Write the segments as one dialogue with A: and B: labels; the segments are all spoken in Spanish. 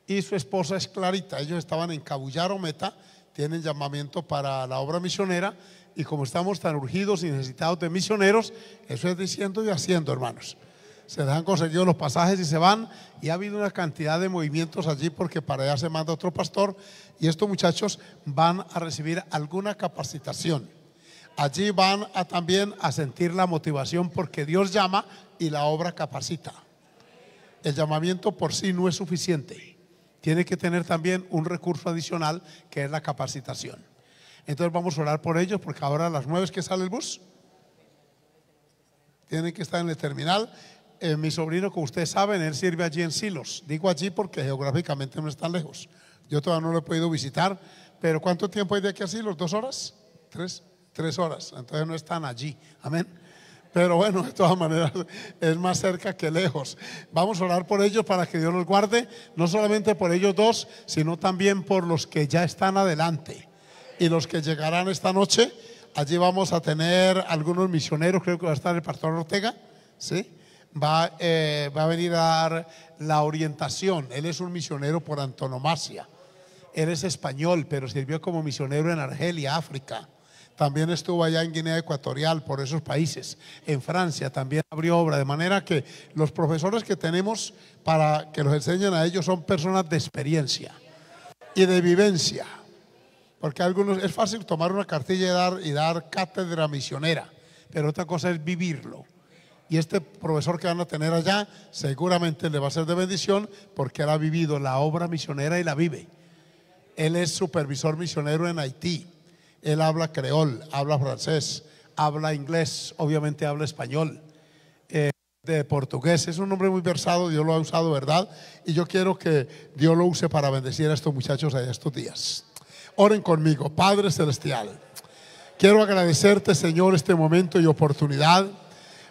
A: y su esposa es Clarita. Ellos estaban en Cabullaro Meta, tienen llamamiento para la obra misionera, y como estamos tan urgidos y necesitados de misioneros, eso es diciendo y haciendo, hermanos. Se les han conseguido los pasajes y se van, y ha habido una cantidad de movimientos allí porque para allá se manda otro pastor, y estos muchachos van a recibir alguna capacitación. Allí van a también a sentir la motivación porque Dios llama y la obra capacita. El llamamiento por sí no es suficiente, tiene que tener también un recurso adicional que es la capacitación. Entonces vamos a orar por ellos porque ahora a las 9 que sale el bus, tienen que estar en el terminal. Mi sobrino, como ustedes saben, él sirve allí en Silos. Digo allí porque geográficamente no está lejos. Yo todavía no lo he podido visitar, pero ¿cuánto tiempo hay de aquí a Silos? ¿2 horas? ¿Tres horas? Entonces no están allí, amén. Pero bueno, de todas maneras es más cerca que lejos. Vamos a orar por ellos para que Dios los guarde, no solamente por ellos dos, sino también por los que ya están adelante y los que llegarán esta noche. Allí vamos a tener algunos misioneros, creo que va a estar el pastor Ortega, ¿sí? Va a venir a dar la orientación. Él es un misionero por antonomasia. Él es español, pero sirvió como misionero en Argelia, África. También estuvo allá en Guinea Ecuatorial, por esos países. En Francia también abrió obra. De manera que los profesores que tenemos para que los enseñen a ellos son personas de experiencia y de vivencia. Porque algunos, es fácil tomar una cartilla y dar cátedra misionera, pero otra cosa es vivirlo. Y este profesor que van a tener allá seguramente le va a ser de bendición porque él ha vivido la obra misionera y la vive. Él es supervisor misionero en Haití. Él habla creol, habla francés, habla inglés, obviamente habla español, de portugués. Es un hombre muy versado, Dios lo ha usado, ¿verdad? Y yo quiero que Dios lo use para bendecir a estos muchachos allá estos días. Oren conmigo. Padre Celestial, quiero agradecerte, Señor, este momento y oportunidad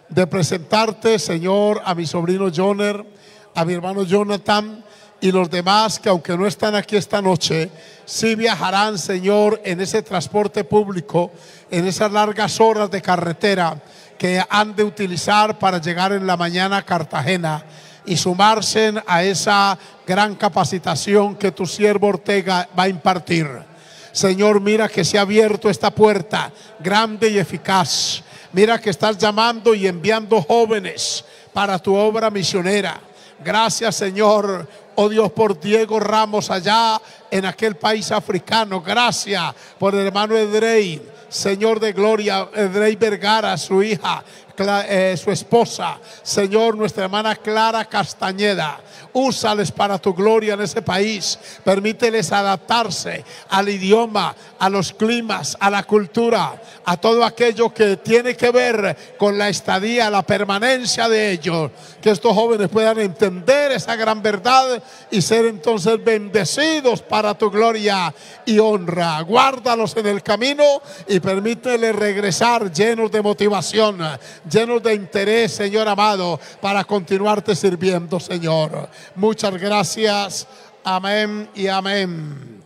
A: de presentarte, Señor, a mi sobrino Joner, a mi hermano Jonathan y los demás que aunque no están aquí esta noche, sí viajarán, Señor, en ese transporte público, en esas largas horas de carretera que han de utilizar para llegar en la mañana a Cartagena y sumarse a esa gran capacitación que tu siervo Ortega va a impartir. Señor, mira que se ha abierto esta puerta grande y eficaz. Mira que estás llamando y enviando jóvenes para tu obra misionera. Gracias, Señor, oh Dios, por Diego Ramos allá en aquel país africano. Gracias por el hermano Edrey, Señor de gloria, Edrey Vergara, su hija, su esposa, Señor, nuestra hermana Clara Castañeda. Úsales para tu gloria en ese país. Permíteles adaptarse al idioma, a los climas, a la cultura, a todo aquello que tiene que ver con la estadía, la permanencia de ellos. Que estos jóvenes puedan entender esa gran verdad y ser entonces bendecidos para tu gloria y honra. Guárdalos en el camino y permíteles regresar llenos de motivación, llenos de interés, Señor amado, para continuarte sirviendo, Señor. Muchas gracias. Amén y amén.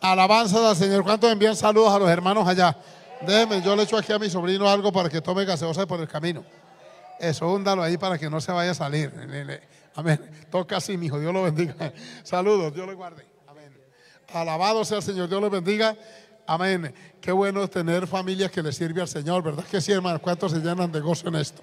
A: Alabanzas al Señor. ¿Cuántos envían saludos a los hermanos allá? Déjenme, yo le echo aquí a mi sobrino algo para que tome gaseosa por el camino. Eso, húndalo ahí para que no se vaya a salir. Amén. Toca así, mi hijo. Dios lo bendiga. Saludos, Dios lo guarde. Amén. Alabado sea el Señor, Dios lo bendiga. Amén. Qué bueno tener familias que le sirve al Señor, ¿verdad que sí, hermanos? ¿Cuántos se llenan de gozo en esto?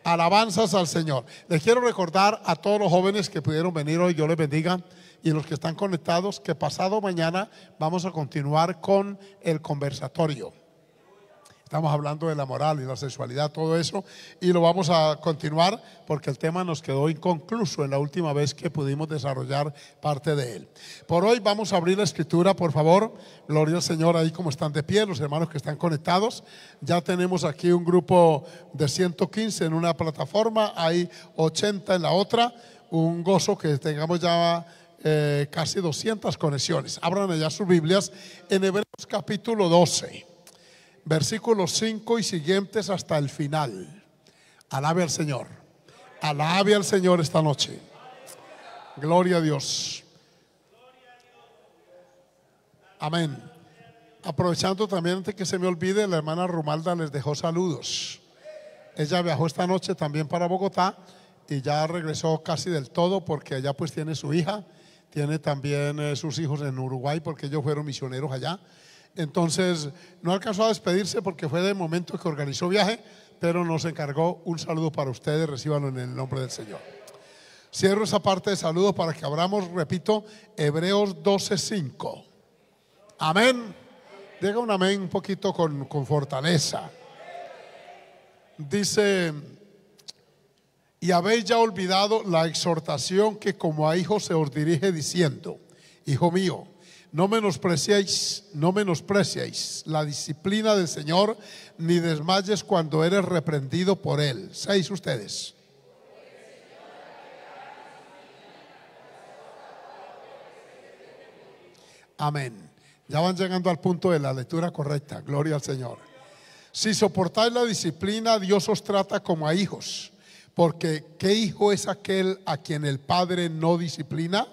A: Alabanzas al Señor. Les quiero recordar a todos los jóvenes que pudieron venir hoy, Dios les bendiga, y los que están conectados, que pasado mañana vamos a continuar con el conversatorio. Estamos hablando de la moral y la sexualidad, todo eso, y lo vamos a continuar porque el tema nos quedó inconcluso en la última vez que pudimos desarrollar parte de él. Por hoy vamos a abrir la escritura, por favor. Gloria al Señor, ahí como están de pie los hermanos que están conectados. Ya tenemos aquí un grupo de 115 en una plataforma, hay 80 en la otra. Un gozo que tengamos ya casi 200 conexiones. Abran allá sus Biblias en Hebreos capítulo 12. Versículos 5 y siguientes hasta el final. Alabe al Señor. Alabe al Señor esta noche. Gloria a Dios. Amén. Aprovechando también, antes que se me olvide, la hermana Romalda les dejó saludos. Ella viajó esta noche también para Bogotá y ya regresó casi del todo porque allá pues tiene su hija, tiene también sus hijos en Uruguay porque ellos fueron misioneros allá. Entonces no alcanzó a despedirse porque fue de momento que organizó viaje, pero nos encargó un saludo para ustedes. Recíbanlo en el nombre del Señor. Cierro esa parte de saludos para que abramos, repito, Hebreos 12:5. Amén. Diga un amén un poquito con fortaleza. Dice: y habéis ya olvidado la exhortación que como a hijos se os dirige diciendo: hijo mío, no menospreciéis la disciplina del Señor, ni desmayes cuando eres reprendido por Él. 6 ustedes. Amén. Ya van llegando al punto de la lectura correcta. Gloria al Señor. Si soportáis la disciplina, Dios os trata como a hijos. Porque ¿qué hijo es aquel a quien el Padre no disciplina?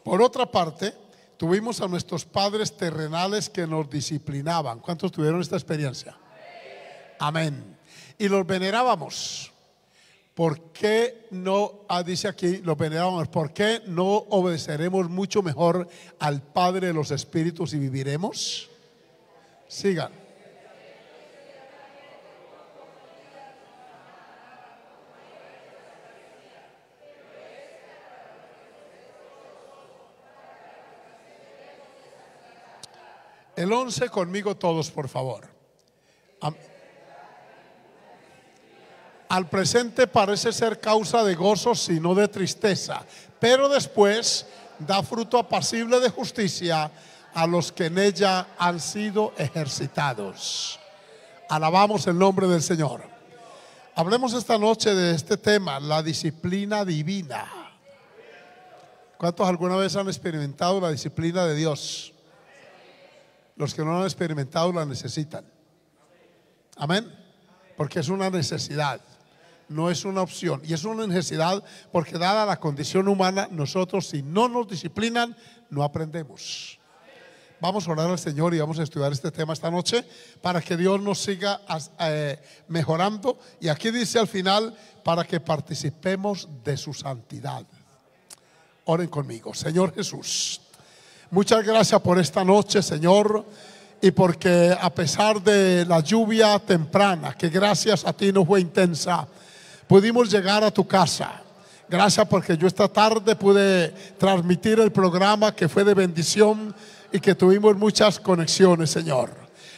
A: Por otra parte, tuvimos a nuestros padres terrenales que nos disciplinaban. ¿Cuántos tuvieron esta experiencia? Amén. Y los venerábamos. ¿Por qué no, dice aquí, los venerábamos? ¿Por qué no obedeceremos mucho mejor al Padre de los Espíritus y viviremos? Sigan. El 11 conmigo todos, por favor. Al presente parece ser causa de gozo, sino de tristeza, pero después da fruto apacible de justicia a los que en ella han sido ejercitados. Alabamos el nombre del Señor. Hablemos esta noche de este tema, la disciplina divina. ¿Cuántos alguna vez han experimentado la disciplina de Dios? Los que no la han experimentado la necesitan. Amén. Porque es una necesidad, no es una opción. Y es una necesidad porque dada la condición humana, nosotros si no nos disciplinan, no aprendemos. Vamos a orar al Señor y vamos a estudiar este tema esta noche para que Dios nos siga mejorando. Y aquí dice al final, para que participemos de su santidad. Oren conmigo. Señor Jesús, muchas gracias por esta noche, Señor, y porque a pesar de la lluvia temprana, que gracias a ti no fue intensa, pudimos llegar a tu casa. Gracias porque yo esta tarde pude transmitir el programa que fue de bendición y que tuvimos muchas conexiones, Señor.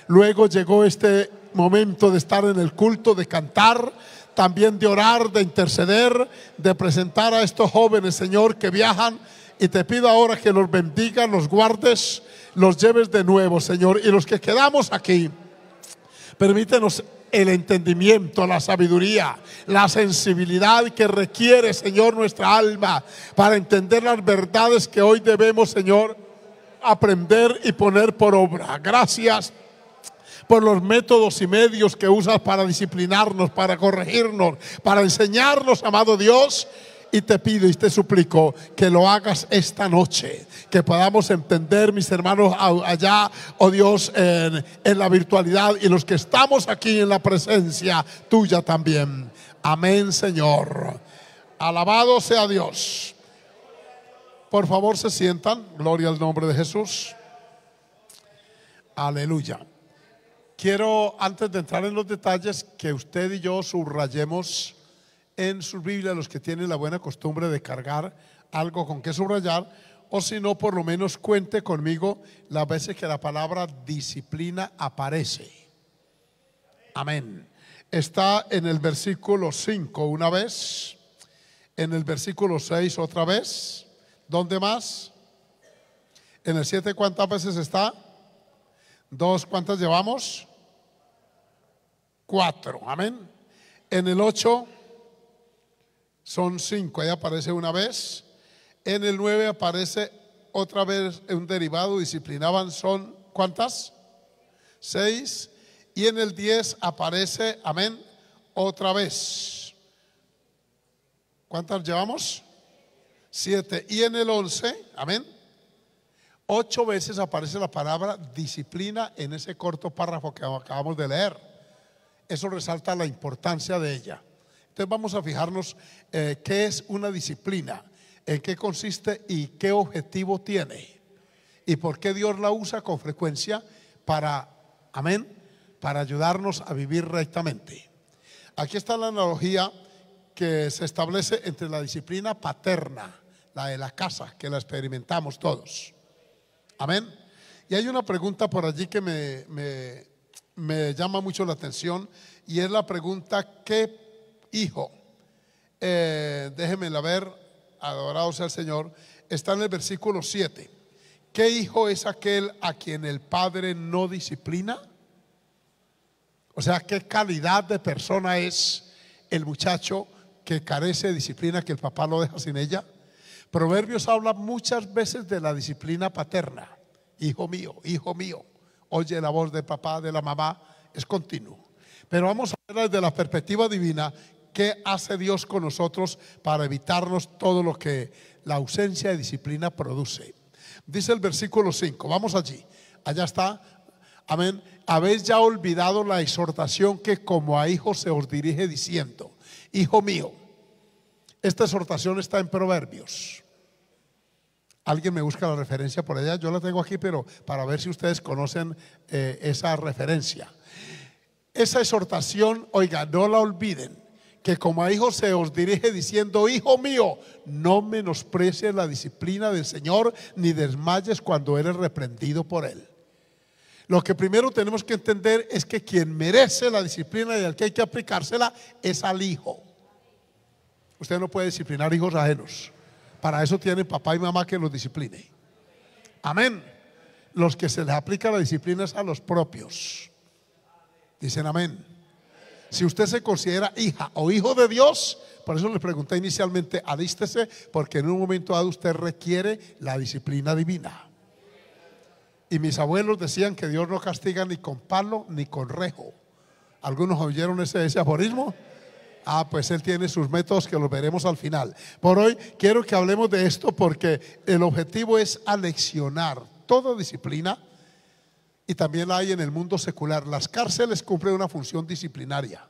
A: Luego llegó este momento de estar en el culto, de cantar, también de orar, de interceder, de presentar a estos jóvenes, Señor, que viajan. Y te pido ahora que los bendigas, los guardes, los lleves de nuevo, Señor. Y los que quedamos aquí, permítenos el entendimiento, la sabiduría, la sensibilidad que requiere, Señor, nuestra alma para entender las verdades que hoy debemos, Señor, aprender y poner por obra. Gracias por los métodos y medios que usas para disciplinarnos, para corregirnos, para enseñarnos, amado Dios. Y te pido y te suplico que lo hagas esta noche, que podamos entender, mis hermanos allá, oh Dios, en la virtualidad, y los que estamos aquí en la presencia tuya también. Amén, Señor. Alabado sea Dios. Por favor, se sientan. Gloria al nombre de Jesús. Aleluya. Quiero, antes de entrar en los detalles, que usted y yo subrayemos en su Biblia, los que tienen la buena costumbre de cargar algo con que subrayar, o si no, por lo menos cuente conmigo las veces que la palabra disciplina aparece. Amén. Está en el versículo 5 una vez, en el versículo 6 otra vez. ¿Dónde más? En el 7, ¿cuántas veces está? 2, ¿cuántas llevamos? 4, amén. En el 8 son 5, ahí aparece una vez. En el 9 aparece otra vez un derivado, disciplinaban, son ¿cuántas? 6. Y en el 10 aparece, amén, otra vez. ¿Cuántas llevamos? 7. Y en el 11, amén, 8 veces aparece la palabra disciplina en ese corto párrafo que acabamos de leer. Eso resalta la importancia de ella. Entonces vamos a fijarnos qué es una disciplina, en qué consiste y qué objetivo tiene, y por qué Dios la usa con frecuencia para, amén, para ayudarnos a vivir rectamente. Aquí está la analogía que se establece entre la disciplina paterna, la de la casa, que la experimentamos todos. Amén. Y hay una pregunta por allí que me llama mucho la atención, y es la pregunta: ¿qué hijo? Déjenmela ver, adorado sea el Señor. Está en el versículo 7. ¿Qué hijo es aquel a quien el padre no disciplina? O sea, ¿qué calidad de persona es el muchacho que carece de disciplina, que el papá lo deja sin ella? Proverbios habla muchas veces de la disciplina paterna. Hijo mío, oye la voz del papá, de la mamá. Es continuo. Pero vamos a ver desde la perspectiva divina qué hace Dios con nosotros para evitarnos todo lo que la ausencia de disciplina produce. Dice el versículo 5, vamos allí. Allá está, amén. Habéis ya olvidado la exhortación que como a hijos se os dirige diciendo: hijo mío. Esta exhortación está en Proverbios. ¿Alguien me busca la referencia por allá? Yo la tengo aquí, pero para ver si ustedes conocen esa referencia. Esa exhortación, oiga, no la olviden, que como a hijos se os dirige diciendo: hijo mío, no menosprecies la disciplina del Señor, ni desmayes cuando eres reprendido por Él. Lo que primero tenemos que entender es que quien merece la disciplina y al que hay que aplicársela es al hijo. Usted no puede disciplinar hijos ajenos. Para eso tiene papá y mamá que los discipline. Amén. Los que se les aplica la disciplina es a los propios. Dicen amén. Si usted se considera hija o hijo de Dios, por eso le pregunté inicialmente, alístese, porque en un momento dado usted requiere la disciplina divina. Y mis abuelos decían que Dios no castiga ni con palo ni con rejo. ¿Algunos oyeron ese aforismo? Pues Él tiene sus métodos que los veremos al final. Por hoy quiero que hablemos de esto, porque el objetivo es aleccionar toda disciplina, y también la hay en el mundo secular. Las cárceles cumplen una función disciplinaria.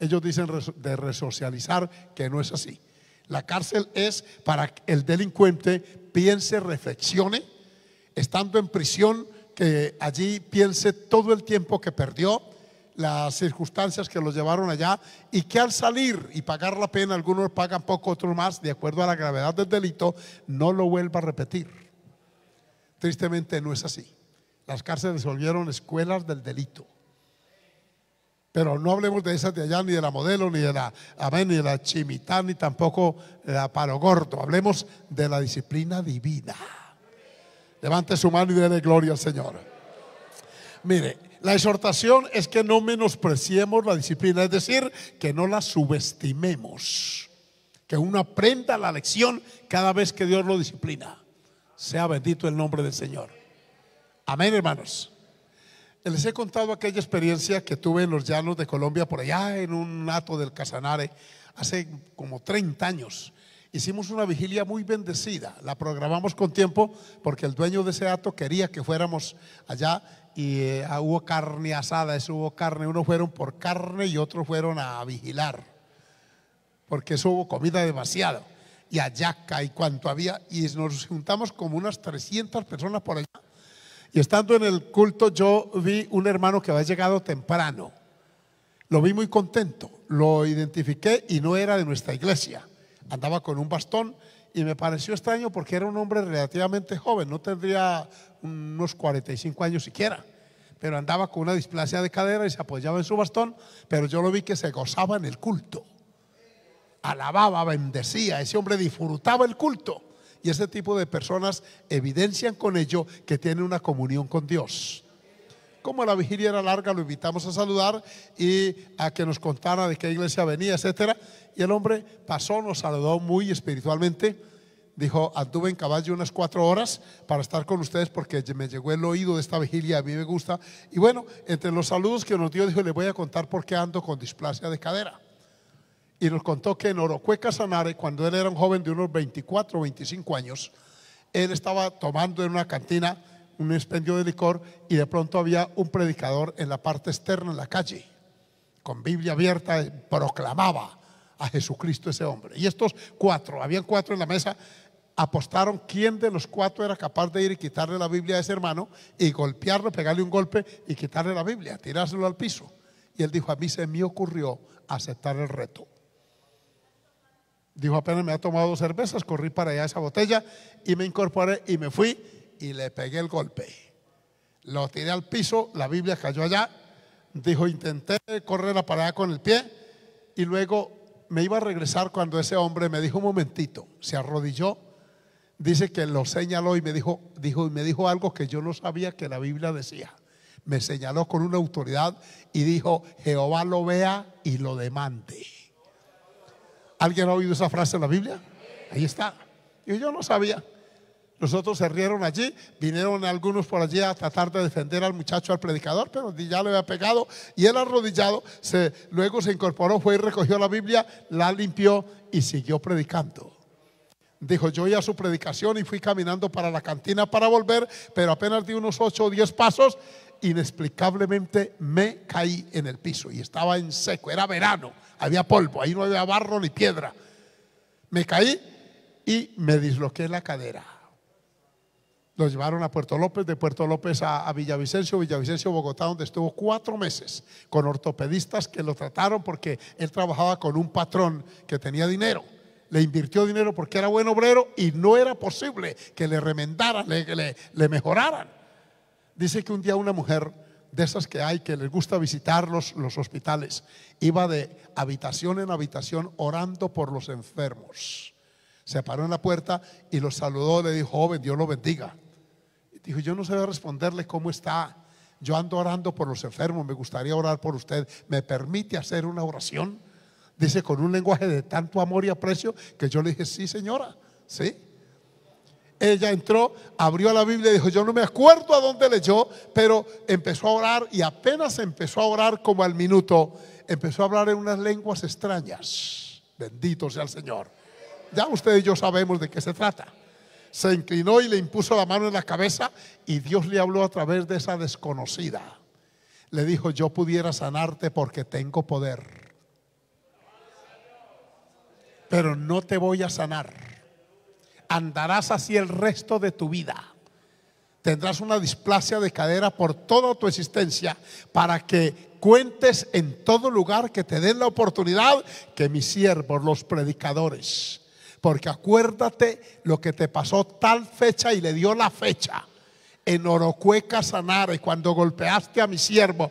A: Ellos dicen de resocializar, que no es así. La cárcel es para que el delincuente piense, reflexione, estando en prisión, que allí piense todo el tiempo que perdió, las circunstancias que los llevaron allá, y que al salir y pagar la pena, algunos pagan poco, otros más, de acuerdo a la gravedad del delito, no lo vuelva a repetir. Tristemente no es así. Las cárceles se volvieron escuelas del delito. Pero no hablemos de esas de allá, ni de la Modelo, ni de la Amén, ni de la Chimitán, ni tampoco de la Palo Gordo. Hablemos de la disciplina divina. Levante su mano y déle gloria al Señor. Mire, la exhortación es que no menospreciemos la disciplina, es decir, que no la subestimemos, que uno aprenda la lección cada vez que Dios lo disciplina. Sea bendito el nombre del Señor. Amén, hermanos. Les he contado aquella experiencia que tuve en los llanos de Colombia, por allá en un hato del Casanare, hace como 30 años. Hicimos una vigilia muy bendecida, la programamos con tiempo porque el dueño de ese hato quería que fuéramos allá, y hubo carne asada, eso hubo carne. Unos fueron por carne y otros fueron a vigilar, porque eso hubo comida demasiado, y hallaca y cuanto había, y nos juntamos como unas 300 personas por allá. Y estando en el culto, yo vi un hermano que había llegado temprano. Lo vi muy contento, lo identifiqué y no era de nuestra iglesia. Andaba con un bastón y me pareció extraño porque era un hombre relativamente joven, no tendría unos 45 años siquiera, pero andaba con una displasia de cadera y se apoyaba en su bastón. Pero yo lo vi que se gozaba en el culto, alababa, bendecía. Ese hombre disfrutaba el culto, y ese tipo de personas evidencian con ello que tienen una comunión con Dios. Como la vigilia era larga, lo invitamos a saludar y a que nos contara de qué iglesia venía, etcétera. Y el hombre pasó, nos saludó muy espiritualmente. Dijo: anduve en caballo unas 4 horas para estar con ustedes porque me llegó el oído de esta vigilia, a mí me gusta. Y bueno, entre los saludos que nos dio, dijo: les voy a contar por qué ando con displasia de cadera. Y nos contó que en Orocue, Casanare, cuando él era un joven de unos 24 o 25 años, él estaba tomando en una cantina un expendio de licor y de pronto había un predicador en la parte externa, en la calle, con Biblia abierta, proclamaba a Jesucristo ese hombre. Y estos cuatro, habían cuatro en la mesa, apostaron quién de los cuatro era capaz de ir y quitarle la Biblia a ese hermano y golpearlo, pegarle un golpe y quitarle la Biblia, tirárselo al piso. Y él dijo: a mí se me ocurrió aceptar el reto. Dijo: apenas me ha tomado 2 cervezas, corrí para allá esa botella y me incorporé y me fui y le pegué el golpe. Lo tiré al piso, la Biblia cayó allá. Dijo: intenté correr para allá con el pie y luego me iba a regresar cuando ese hombre me dijo: un momentito, se arrodilló. Dice que lo señaló y me dijo algo que yo no sabía que la Biblia decía. Me señaló con una autoridad y dijo: Jehová lo vea y lo demande. ¿Alguien ha oído esa frase en la Biblia? Ahí está. Y yo no sabía. Los otros se rieron allí, vinieron algunos por allí a tratar de defender al muchacho, al predicador, pero ya le había pegado. Y él, arrodillado, luego se incorporó, fue y recogió la Biblia, la limpió y siguió predicando. Dijo: yo oí a su predicación y fui caminando para la cantina para volver, pero apenas di unos 8 o 10 pasos, inexplicablemente me caí en el piso y estaba en seco, era verano, había polvo, ahí no había barro ni piedra. Me caí y me disloqué la cadera. Lo llevaron a Puerto López, de Puerto López a Villavicencio, Bogotá, donde estuvo 4 meses con ortopedistas que lo trataron porque él trabajaba con un patrón que tenía dinero. Le invirtió dinero porque era buen obrero y no era posible que le remendaran, le mejoraran. Dice que un día una mujer de esas que hay, que les gusta visitar los hospitales, iba de habitación en habitación orando por los enfermos. Se paró en la puerta y los saludó, le dijo: joven, Dios lo bendiga. Dijo: yo no sé responderle cómo está. Yo ando orando por los enfermos, me gustaría orar por usted. ¿Me permite hacer una oración? Dice con un lenguaje de tanto amor y aprecio que yo le dije: sí, señora, sí. Ella entró, abrió la Biblia y dijo: yo no me acuerdo a dónde leyó, pero empezó a orar y apenas empezó a orar, como al minuto, empezó a hablar en unas lenguas extrañas. Bendito sea el Señor. Ya usted y yo sabemos de qué se trata. Se inclinó y le impuso la mano en la cabeza y Dios le habló a través de esa desconocida. Le dijo: yo pudiera sanarte porque tengo poder, pero no te voy a sanar. Andarás así el resto de tu vida. Tendrás una displasia de cadera por toda tu existencia, para que cuentes en todo lugar, que te den la oportunidad, que mis siervos, los predicadores, porque acuérdate lo que te pasó tal fecha, y le dio la fecha, en Orocueca Sanare, cuando golpeaste a mi siervo.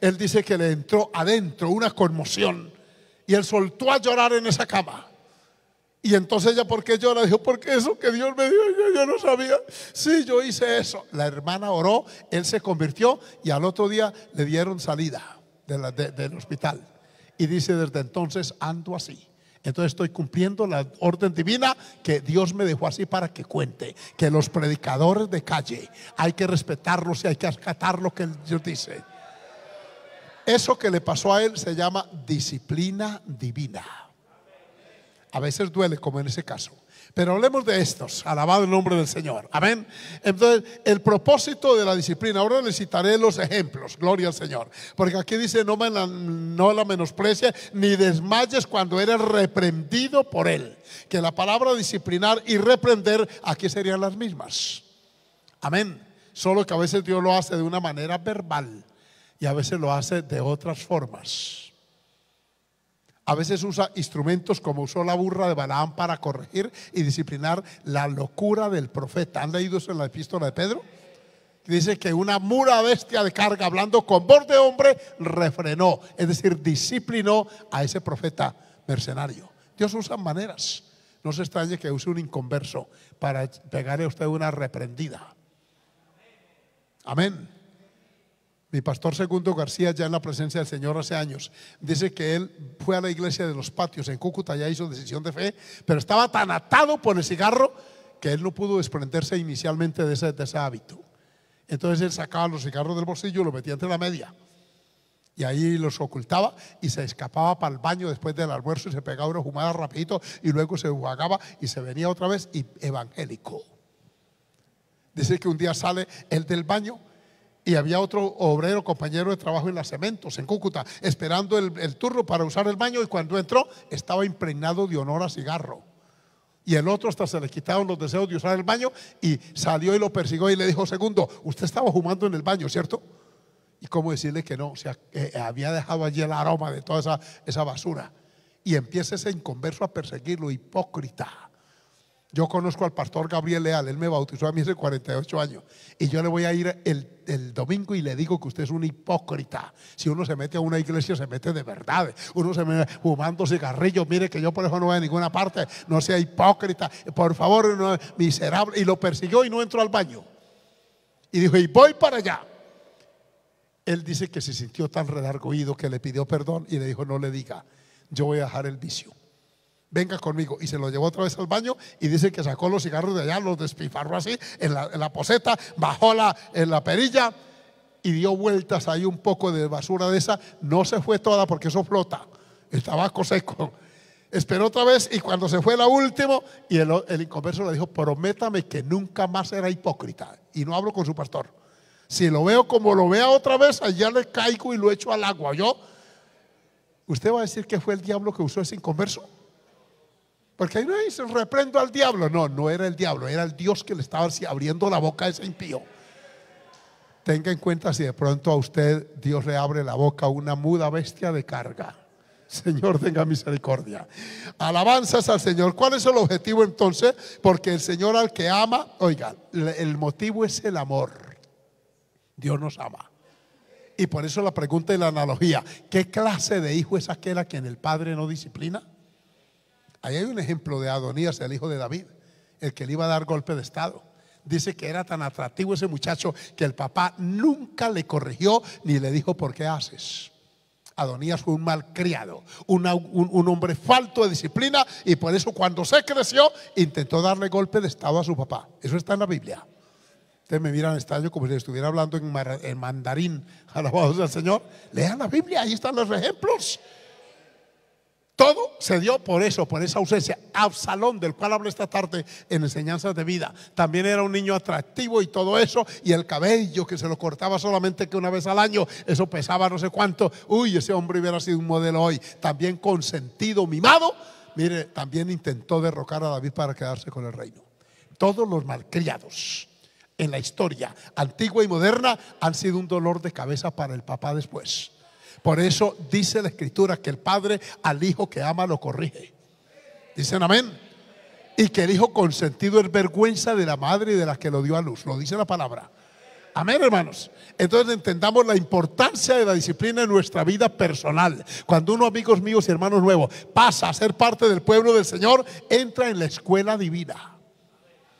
A: Él dice que le entró adentro una conmoción y él soltó a llorar en esa cama. Y entonces ella: ¿por qué llora? Dijo: porque eso que Dios me dio, yo no sabía. Sí, yo hice eso. La hermana oró, él se convirtió y al otro día le dieron salida del hospital. Y dice: desde entonces ando así. Entonces estoy cumpliendo la orden divina que Dios me dejó así para que cuente. Que los predicadores de calle hay que respetarlos y hay que acatar lo que Dios dice. Eso que le pasó a él se llama disciplina divina. A veces duele, como en ese caso, pero hablemos de estos. Alabado el nombre del Señor, amén. Entonces, el propósito de la disciplina, ahora les citaré los ejemplos, gloria al Señor, porque aquí dice: no la menosprecies ni desmayes cuando eres reprendido por él. Que la palabra disciplinar y reprender aquí serían las mismas, amén. Solo que a veces Dios lo hace de una manera verbal y a veces lo hace de otras formas. A veces usa instrumentos, como usó la burra de Balaam para corregir y disciplinar la locura del profeta. ¿Han leído eso en la epístola de Pedro? Dice que una mula bestia de carga, hablando con voz de hombre, refrenó, es decir, disciplinó a ese profeta mercenario. Dios usa maneras. No se extrañe que use un inconverso para pegarle a usted una reprendida. Amén. Mi pastor Segundo García, ya en la presencia del Señor hace años, dice que él fue a la iglesia de los Patios en Cúcuta, ya hizo decisión de fe, pero estaba tan atado por el cigarro que él no pudo desprenderse inicialmente de ese hábito. Entonces él sacaba los cigarros del bolsillo, los metía entre la media y ahí los ocultaba y se escapaba para el baño después del almuerzo y se pegaba una fumada rapidito y luego se enjuagaba y se venía otra vez, y evangélico. Dice que un día sale él del baño y había otro obrero, compañero de trabajo en la Cementos, en Cúcuta, esperando el turno para usar el baño, y cuando entró estaba impregnado de olor a cigarro. Y el otro hasta se le quitaron los deseos de usar el baño y salió y lo persiguió y le dijo: segundo, usted estaba fumando en el baño, ¿cierto? Y cómo decirle que no, o sea, había dejado allí el aroma de toda esa basura. Y empieza ese inconverso a perseguirlo, hipócrita. Yo conozco al pastor Gabriel Leal, él me bautizó a mí hace 48 años. Y yo le voy a ir el domingo y le digo que usted es un hipócrita. Si uno se mete a una iglesia, se mete de verdad. Uno se mete fumando cigarrillos. Mire que yo por eso no voy a ninguna parte. No sea hipócrita, por favor, no, miserable. Y lo persiguió y no entró al baño. Y dijo: y voy para allá. Él dice que se sintió tan redarguido que le pidió perdón y le dijo: no le diga, yo voy a dejar el vicio, venga conmigo. Y se lo llevó otra vez al baño y dice que sacó los cigarros de allá, los despifarró así en la poceta, bajó en la perilla y dio vueltas ahí un poco de basura de esa. No se fue toda porque eso flota, el tabaco seco. Esperó otra vez y cuando se fue la última, y el inconverso le dijo: prométame que nunca más será hipócrita. Y no hablo con su pastor. Si lo veo como lo vea otra vez, allá le caigo y lo echo al agua. ¿Usted va a decir que fue el diablo que usó ese inconverso? Porque ahí no dice: reprendo al diablo. No, no era el diablo, era el Dios que le estaba abriendo la boca a ese impío. Tenga en cuenta si de pronto a usted Dios le abre la boca a una muda bestia de carga. Señor, tenga misericordia. Alabanzas al Señor. ¿Cuál es el objetivo entonces? Porque el Señor al que ama, oiga, el motivo es el amor. Dios nos ama. Y por eso la pregunta y la analogía: ¿qué clase de hijo es aquel a quien el padre no disciplina? Ahí hay un ejemplo de Adonías, el hijo de David, el que le iba a dar golpe de estado. Dice que era tan atractivo ese muchacho que el papá nunca le corrigió ni le dijo: ¿por qué haces? Adonías fue un malcriado, un hombre falto de disciplina, y por eso cuando se creció intentó darle golpe de estado a su papá. Eso está en la Biblia. Ustedes me miran extraño como si estuviera hablando en mandarín. Alabados al Señor. Lean la Biblia, ahí están los ejemplos. Todo se dio por eso, por esa ausencia. Absalón, del cual hablo esta tarde en enseñanzas de vida, también era un niño atractivo y todo eso, y el cabello que se lo cortaba solamente que una vez al año, eso pesaba no sé cuánto. Uy, ese hombre hubiera sido un modelo hoy. También consentido, mimado. Mire, también intentó derrocar a David para quedarse con el reino. Todos los malcriados en la historia antigua y moderna han sido un dolor de cabeza para el papá después. Por eso dice la Escritura que el padre al hijo que ama lo corrige. Dicen amén. Y que el hijo consentido es vergüenza de la madre y de la que lo dio a luz. Lo dice la palabra. Amén, hermanos. Entonces entendamos la importancia de la disciplina en nuestra vida personal. Cuando uno, amigos míos y hermanos nuevos, pasa a ser parte del pueblo del Señor, entra en la escuela divina.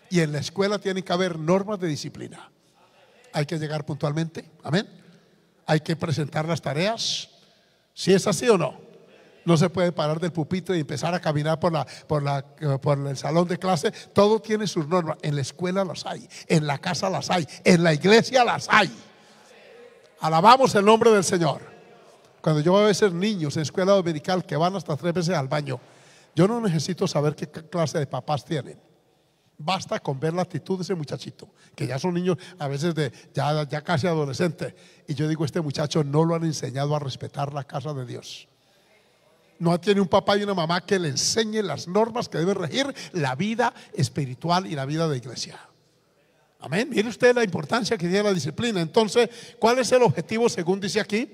A: Y en la escuela tienen que haber normas de disciplina. Hay que llegar puntualmente, amén. Hay que presentar las tareas. Si es así o no. No se puede parar del pupitre y empezar a caminar por el salón de clase. Todo tiene sus normas. En la escuela las hay, en la casa las hay, en la iglesia las hay. Alabamos el nombre del Señor. Cuando yo veo a veces niños en escuela dominical que van hasta 3 veces al baño, yo no necesito saber qué clase de papás tienen. Basta con ver la actitud de ese muchachito, que ya son niños a veces ya casi adolescentes. Y yo digo: este muchacho no lo han enseñado a respetar la casa de Dios. No tiene un papá y una mamá que le enseñen las normas que deben regir la vida espiritual y la vida de iglesia. Amén. Mire usted la importancia que tiene la disciplina. Entonces, ¿cuál es el objetivo según dice aquí?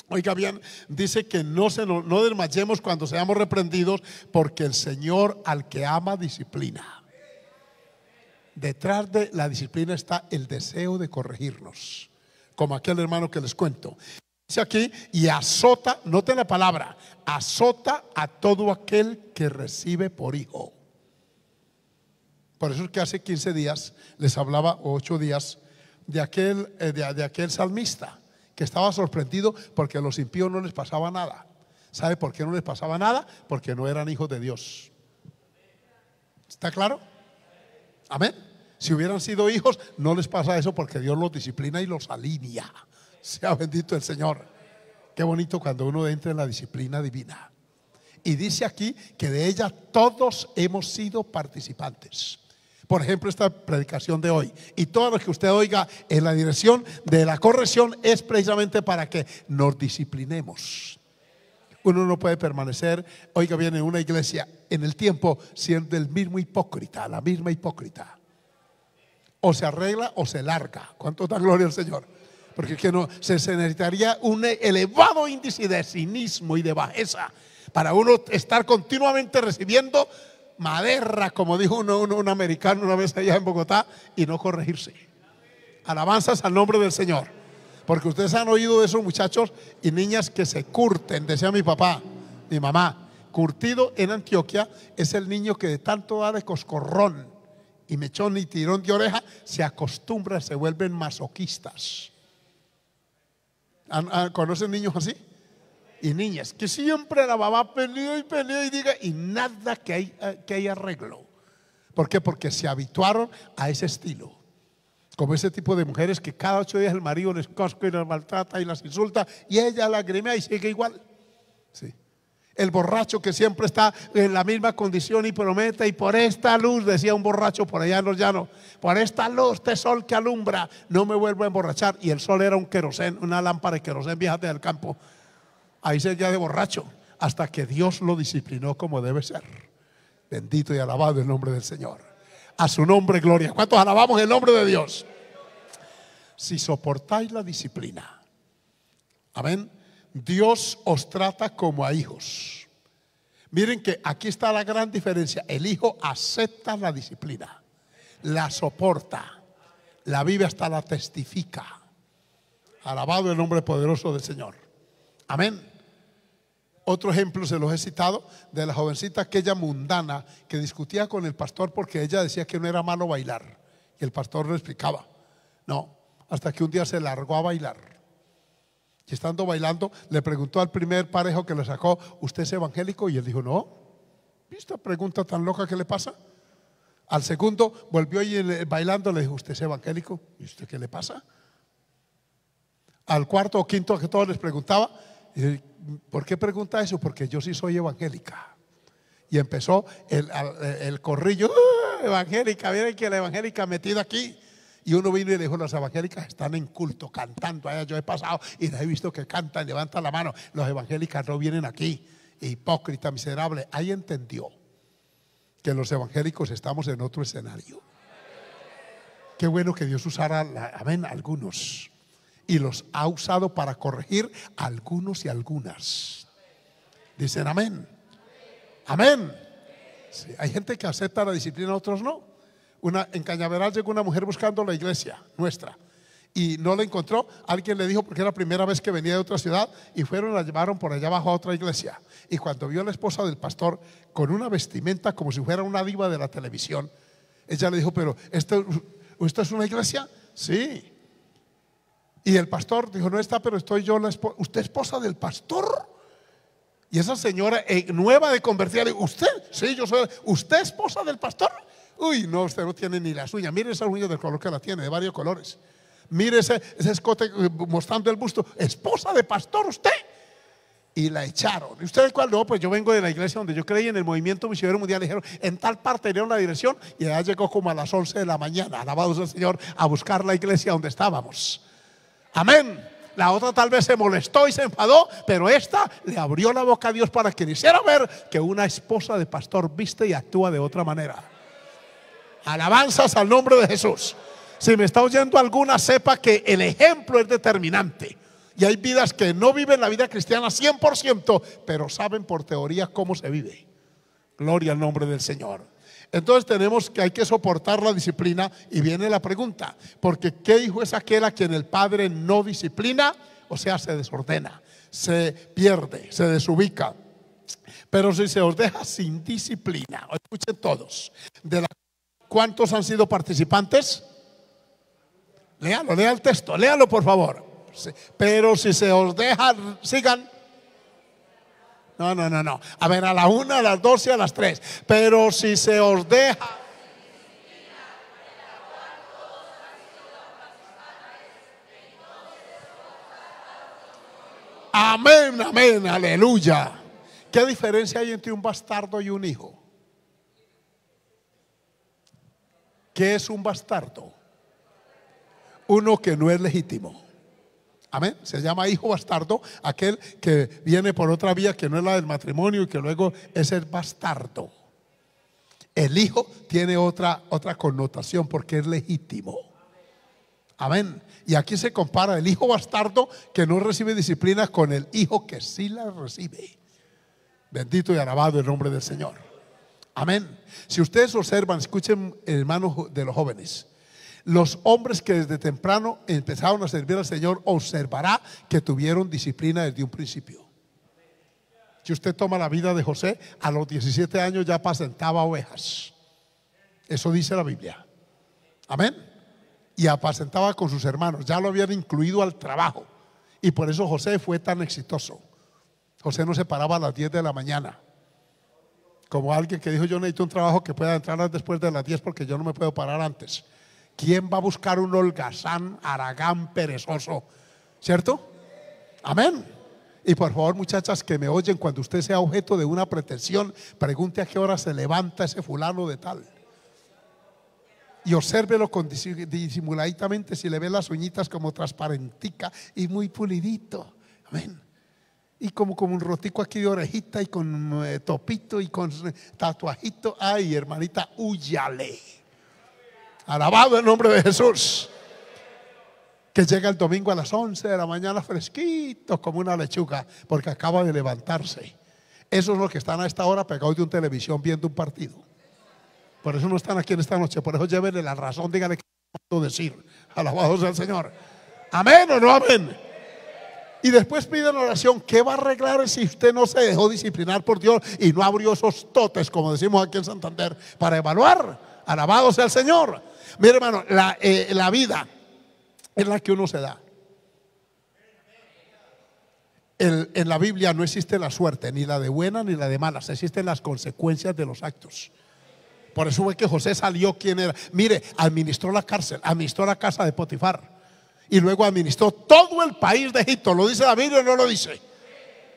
A: Oiga bien, dice que no desmayemos cuando seamos reprendidos, porque el Señor al que ama disciplina. Detrás de la disciplina está el deseo de corregirnos, como aquel hermano que les cuento. Dice aquí: y azota, noten la palabra, azota a todo aquel que recibe por hijo. Por eso es que hace 15 días les hablaba, o 8 días, de aquel salmista que estaba sorprendido porque a los impíos no les pasaba nada. ¿Sabe por qué no les pasaba nada? Porque no eran hijos de Dios. ¿Está claro? Amén. Si hubieran sido hijos, no les pasa eso, porque Dios los disciplina y los alinea. Sea bendito el Señor. Qué bonito cuando uno entra en la disciplina divina. Y dice aquí que de ella todos hemos sido participantes. Por ejemplo, esta predicación de hoy y todo lo que usted oiga en la dirección de la corrección es precisamente para que nos disciplinemos. Uno no puede permanecer, oiga bien, en una iglesia en el tiempo siendo el mismo hipócrita, la misma hipócrita. O se arregla o se larga. ¿Cuánto da gloria al Señor? Porque que no, se necesitaría un elevado índice de cinismo y de bajeza para uno estar continuamente recibiendo madera, como dijo un americano una vez allá en Bogotá, y no corregirse. Alabanzas al nombre del Señor. Porque ustedes han oído de esos muchachos y niñas que se curten, decía mi papá, mi mamá. Curtido en Antioquia es el niño que de tanto da de coscorrón y mechón y tirón de oreja se acostumbra, se vuelven masoquistas. ¿Conocen niños así? Y niñas que siempre la mamá peleó y diga y nada que hay arreglo. ¿Por qué? Porque se habituaron a ese estilo. Como ese tipo de mujeres que cada 8 días el marido les cosca y las maltrata y las insulta y ella lagrimea y sigue igual. Sí. El borracho que siempre está en la misma condición y promete, y por esta luz, decía un borracho por allá en los llanos, por esta luz, este sol que alumbra, no me vuelvo a emborrachar. Y el sol era un querosén, una lámpara de querosén vieja del campo. Ahí seguía de borracho hasta que Dios lo disciplinó como debe ser. Bendito y alabado el nombre del Señor. A su nombre gloria. ¿Cuántos alabamos el nombre de Dios? Si soportáis la disciplina, amén, Dios os trata como a hijos. Miren que aquí está la gran diferencia. El hijo acepta la disciplina, la soporta, la vive hasta la testifica. Alabado el nombre poderoso del Señor. Amén. Otro ejemplo se los he citado de la jovencita aquella mundana que discutía con el pastor porque ella decía que no era malo bailar y el pastor le explicaba. No, hasta que un día se largó a bailar y estando bailando le preguntó al primer parejo que le sacó: ¿usted es evangélico? Y él dijo: no. ¿Esta pregunta tan loca que le pasa? Al segundo volvió y bailando le dijo: ¿usted es evangélico? ¿Y usted qué le pasa? Al cuarto o quinto que todos les preguntaba: ¿por qué pregunta eso? Porque yo sí soy evangélica. Y empezó el corrillo: evangélica, miren que la evangélica metida aquí. Y uno vino y le dijo: las evangélicas están en culto, cantando. Allá yo he pasado y las he visto que cantan, levantan la mano. Los evangélicas no vienen aquí. Hipócrita, miserable. Ahí entendió que los evangélicos estamos en otro escenario. Qué bueno que Dios usara, amén, algunos. Y los ha usado para corregir a algunos y algunas. Dicen amén. Amén. Sí, hay gente que acepta la disciplina, otros no. En Cañaveral llegó una mujer buscando la iglesia nuestra y no la encontró. Alguien le dijo, porque era la primera vez que venía de otra ciudad, y fueron, la llevaron por allá abajo a otra iglesia. Y cuando vio a la esposa del pastor con una vestimenta como si fuera una diva de la televisión, ella le dijo: ¿pero esto es una iglesia? Sí. Y el pastor dijo: no está, pero estoy yo la esposa. ¿Usted es esposa del pastor? Y esa señora nueva de convertida le dijo: ¿usted? Sí, yo soy. ¿Usted es esposa del pastor? Uy, no, usted no tiene ni las uñas. Mire esas uñas del color que la tiene, de varios colores. Mire ese escote mostrando el busto. ¿Esposa de pastor usted? Y la echaron. ¿Y ustedes cuál? No, pues yo vengo de la iglesia donde yo creí en el movimiento misionero mundial. Le dijeron: en tal parte le dieron la dirección. Y allá llegó como a las 11 de la mañana, alabado sea el Señor, a buscar la iglesia donde estábamos. Amén. La otra tal vez se molestó y se enfadó, pero esta le abrió la boca a Dios para que le hiciera ver que una esposa de pastor viste y actúa de otra manera. Alabanzas al nombre de Jesús. Si me está oyendo alguna, sepa que el ejemplo es determinante. Y hay vidas que no viven la vida cristiana 100%, pero saben por teoría cómo se vive. Gloria al nombre del Señor. Entonces tenemos que hay que soportar la disciplina. Y viene la pregunta: porque ¿qué hijo es aquel a quien el padre no disciplina? O sea, se desordena, se pierde, se desubica. Pero si se os deja sin disciplina, escuchen todos, ¿cuántos han sido participantes? Léalo, lea el texto, léalo por favor. Pero si se os deja, sigan. No. A ver, a la 1, a las 2 y a las 3. Pero si se os deja. Amén, amén, aleluya. ¿Qué diferencia hay entre un bastardo y un hijo? ¿Qué es un bastardo? Uno que no es legítimo. Amén. Se llama hijo bastardo aquel que viene por otra vía que no es la del matrimonio y que luego es el bastardo. El hijo tiene otra connotación porque es legítimo. Amén. Y aquí se compara el hijo bastardo que no recibe disciplina con el hijo que sí la recibe. Bendito y alabado el nombre del Señor. Amén. Si ustedes observan, escuchen, hermanos de los jóvenes, los hombres que desde temprano empezaron a servir al Señor, observará que tuvieron disciplina desde un principio. Si usted toma la vida de José, a los 17 años ya apacentaba ovejas. Eso dice la Biblia. Amén. Y apacentaba con sus hermanos, ya lo habían incluido al trabajo. Y por eso José fue tan exitoso. José no se paraba a las 10 de la mañana. Como alguien que dijo: yo necesito un trabajo que pueda entrar después de las 10 porque yo no me puedo parar antes. ¿Quién va a buscar un holgazán, haragán, perezoso? ¿Cierto? Amén. Y por favor, muchachas que me oyen, cuando usted sea objeto de una pretensión, pregunte a qué hora se levanta ese fulano de tal. Y obsérvelo con disimuladamente, si le ve las uñitas como transparentica y muy pulidito. Amén. Y como un rotico aquí de orejita y con topito y con tatuajito. Ay, hermanita, húyale. Alabado el nombre de Jesús. Que llega el domingo a las 11 de la mañana fresquito como una lechuga porque acaba de levantarse. Esos son los que están a esta hora pegados de un televisión viendo un partido. Por eso no están aquí en esta noche. Por eso llévenle la razón, díganle qué puedo decir. Alabado sea el Señor. Amén o no amén. Y después piden oración. ¿Qué va a arreglar si usted no se dejó disciplinar por Dios y no abrió esos totes, como decimos aquí en Santander, para evaluar? Alabado sea el Señor. Mire, hermano, la vida es la que uno se da. En la Biblia no existe la suerte, ni la de buenas ni la de malas. Existen las consecuencias de los actos. Por eso fue que José salió. ¿Quién era? Mire, administró la cárcel, administró la casa de Potifar y luego administró todo el país de Egipto. ¿Lo dice la Biblia o no lo dice?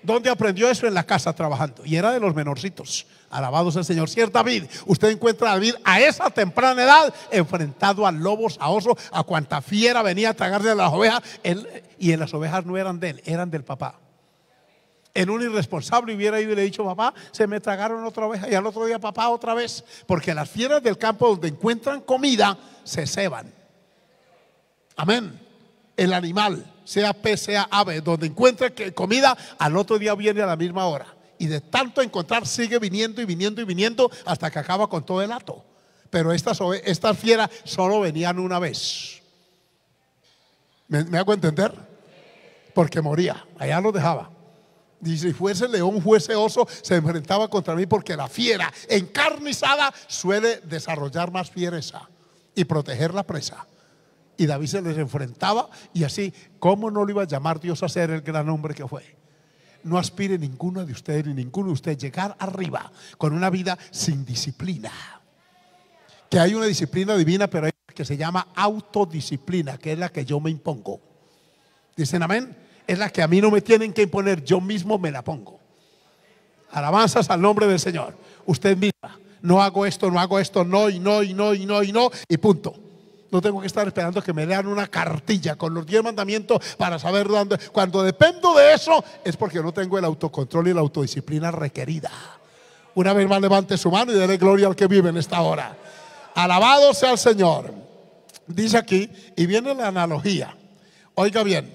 A: ¿Dónde aprendió eso? En la casa trabajando. Y era de los menorcitos. Alabado sea el Señor. Si es David, usted encuentra a David a esa temprana edad enfrentado a lobos, a osos, a cuanta fiera venía a tragarse a las ovejas. Y las ovejas no eran de él, eran del papá. En un irresponsable hubiera ido y le dicho: papá, se me tragaron otra oveja. Y al otro día: papá, otra vez. Porque las fieras del campo donde encuentran comida se ceban. Amén. El animal, sea pez, sea ave, donde encuentre comida, al otro día viene a la misma hora. Y de tanto encontrar sigue viniendo y viniendo y viniendo hasta que acaba con todo el hato. Pero estas fieras solo venían una vez. ¿Me hago entender? Porque moría, allá los dejaba. Y si fuese león, fuese oso, se enfrentaba contra mí, porque la fiera encarnizada suele desarrollar más fiereza y proteger la presa. Y David se les enfrentaba, y así, ¿cómo no lo iba a llamar Dios a ser el gran hombre que fue? No aspire ninguno de ustedes ni ninguno de ustedes llegar arriba con una vida sin disciplina. Que hay una disciplina divina, pero hay una que se llama autodisciplina, que es la que yo me impongo. ¿Dicen amén? Es la que a mí no me tienen que imponer, yo mismo me la pongo. Alabanzas al nombre del Señor. Usted misma: no hago esto, no hago esto, no, y no, y no, y no, y no, y punto. No tengo que estar esperando que me lean una cartilla con los 10 mandamientos para saber dónde. Cuando dependo de eso, es porque no tengo el autocontrol y la autodisciplina requerida. Una vez más, levante su mano y déle gloria al que vive en esta hora. Alabado sea el Señor. Dice aquí, y viene la analogía. Oiga bien,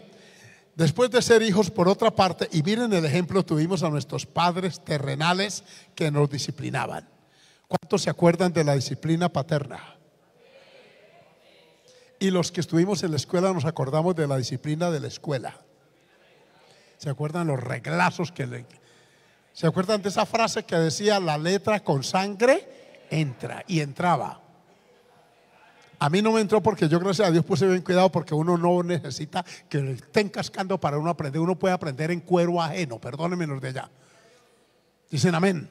A: después de ser hijos, por otra parte, y miren el ejemplo, tuvimos a nuestros padres terrenales que nos disciplinaban. ¿Cuántos se acuerdan de la disciplina paterna? Y los que estuvimos en la escuela nos acordamos de la disciplina de la escuela. ¿Se acuerdan los reglazos se acuerdan de esa frase que decía: la letra con sangre entra? Y entraba. A mí no me entró porque yo, gracias a Dios, puse bien cuidado, porque uno no necesita que le estén cascando para uno aprender. Uno puede aprender en cuero ajeno, perdónenme los de allá. Dicen amén.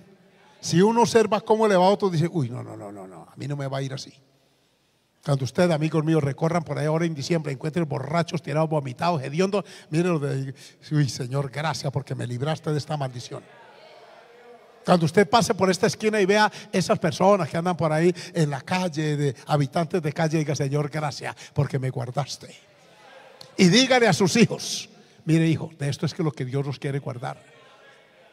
A: Si uno observa cómo le va a otro, dice: uy, no, a mí no me va a ir así. Cuando ustedes, amigos míos, recorran por ahí ahora en diciembre, encuentren borrachos, tirados, vomitados, hediondos, miren los de: uy, Señor, gracias porque me libraste de esta maldición. Cuando usted pase por esta esquina y vea esas personas que andan por ahí en la calle, de habitantes de calle, diga: Señor, gracias porque me guardaste. Y dígale a sus hijos: mire, hijo, de esto es que lo que Dios nos quiere guardar.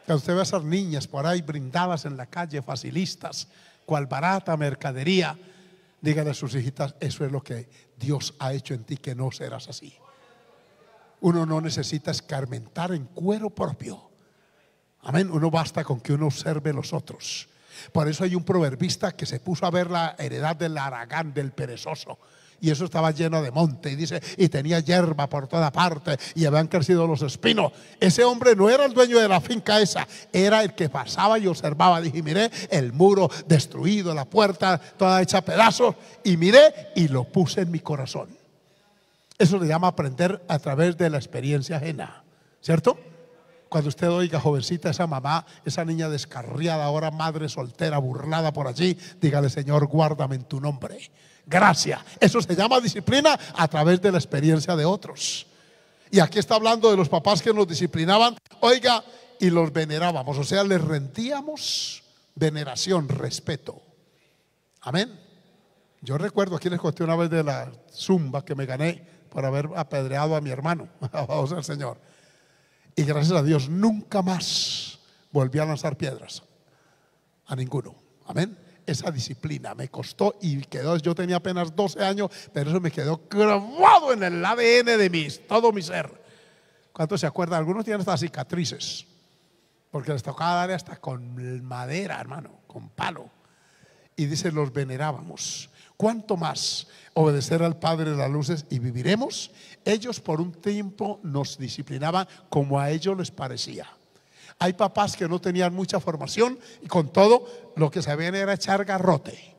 A: Cuando usted ve a esas niñas por ahí brindadas en la calle, facilistas, cual barata mercadería, dígale a sus hijitas: eso es lo que Dios ha hecho en ti, que no serás así. Uno no necesita escarmentar en cuero propio. Amén. Uno basta con que uno observe los otros. Por eso hay un proverbista que se puso a ver la heredad del haragán, del perezoso, y eso estaba lleno de monte, y dice, y tenía hierba por toda parte, y habían crecido los espinos. Ese hombre no era el dueño de la finca esa, era el que pasaba y observaba. Dije: miré el muro destruido, la puerta toda hecha pedazos, y miré y lo puse en mi corazón. Eso se llama aprender a través de la experiencia ajena, ¿cierto? Cuando usted oiga, jovencita, esa mamá, esa niña descarriada, ahora madre soltera, burlada por allí, dígale: Señor, guárdame en tu nombre. Gracias. Eso se llama disciplina a través de la experiencia de otros. Y aquí está hablando de los papás que nos disciplinaban, oiga, y los venerábamos, o sea, les rendíamos veneración, respeto. Amén. Yo recuerdo, aquí les conté una vez de la zumba que me gané por haber apedreado a mi hermano. Vamos al Señor. Y gracias a Dios nunca más volví a lanzar piedras a ninguno. Amén. Esa disciplina me costó y quedó. Yo tenía apenas 12 años, pero eso me quedó grabado en el ADN de todo mi ser. ¿Cuántos se acuerdan? Algunos tienen hasta cicatrices, porque les tocaba darle hasta con madera, hermano, con palo. Y dice: los venerábamos. ¿Cuánto más obedecer al Padre de las luces y viviremos? Ellos por un tiempo nos disciplinaban como a ellos les parecía. Hay papás que no tenían mucha formación y con todo lo que sabían era echar garrote.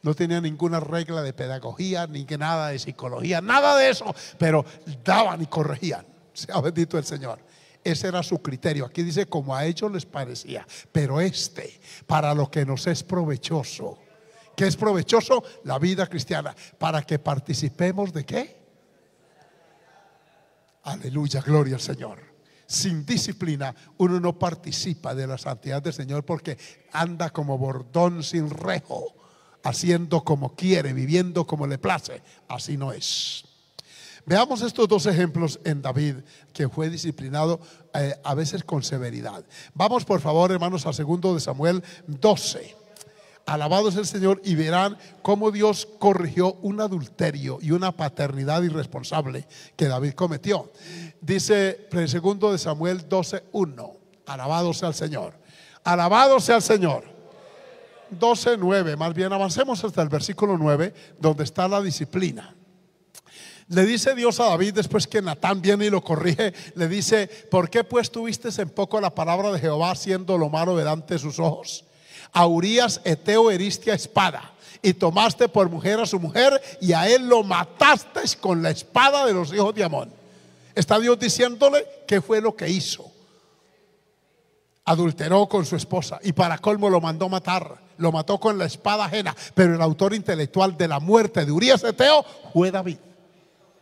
A: No tenían ninguna regla de pedagogía, ni que nada de psicología, nada de eso, pero daban y corregían. Sea bendito el Señor. Ese era su criterio. Aquí dice: como a ellos les parecía, pero para lo que nos es provechoso. ¿Qué es provechoso? La vida cristiana, para que participemos de ¿qué? Aleluya, gloria al Señor. Sin disciplina uno no participa de la santidad del Señor, porque anda como bordón sin rejo, haciendo como quiere, viviendo como le place. Así no es. Veamos estos dos ejemplos en David, que fue disciplinado a veces con severidad. Vamos por favor, hermanos, a 2 de Samuel 12. Alabado es el Señor, y verán cómo Dios corrigió un adulterio y una paternidad irresponsable que David cometió. Dice en 2 de Samuel 12:1. Alabado sea el Señor. Alabado sea el Señor. 12:9. Más bien avancemos hasta el versículo 9, donde está la disciplina. Le dice Dios a David, después que Natán viene y lo corrige, le dice: ¿por qué pues tuviste en poco la palabra de Jehová, haciendo lo malo delante de sus ojos? A Urías Eteo heriste a espada, y tomaste por mujer a su mujer, y a él lo mataste con la espada de los hijos de Amón. Está Dios diciéndole qué fue lo que hizo. Adulteró con su esposa, y para colmo lo mandó matar. Lo mató con la espada ajena. Pero el autor intelectual de la muerte de Urías Eteo fue David.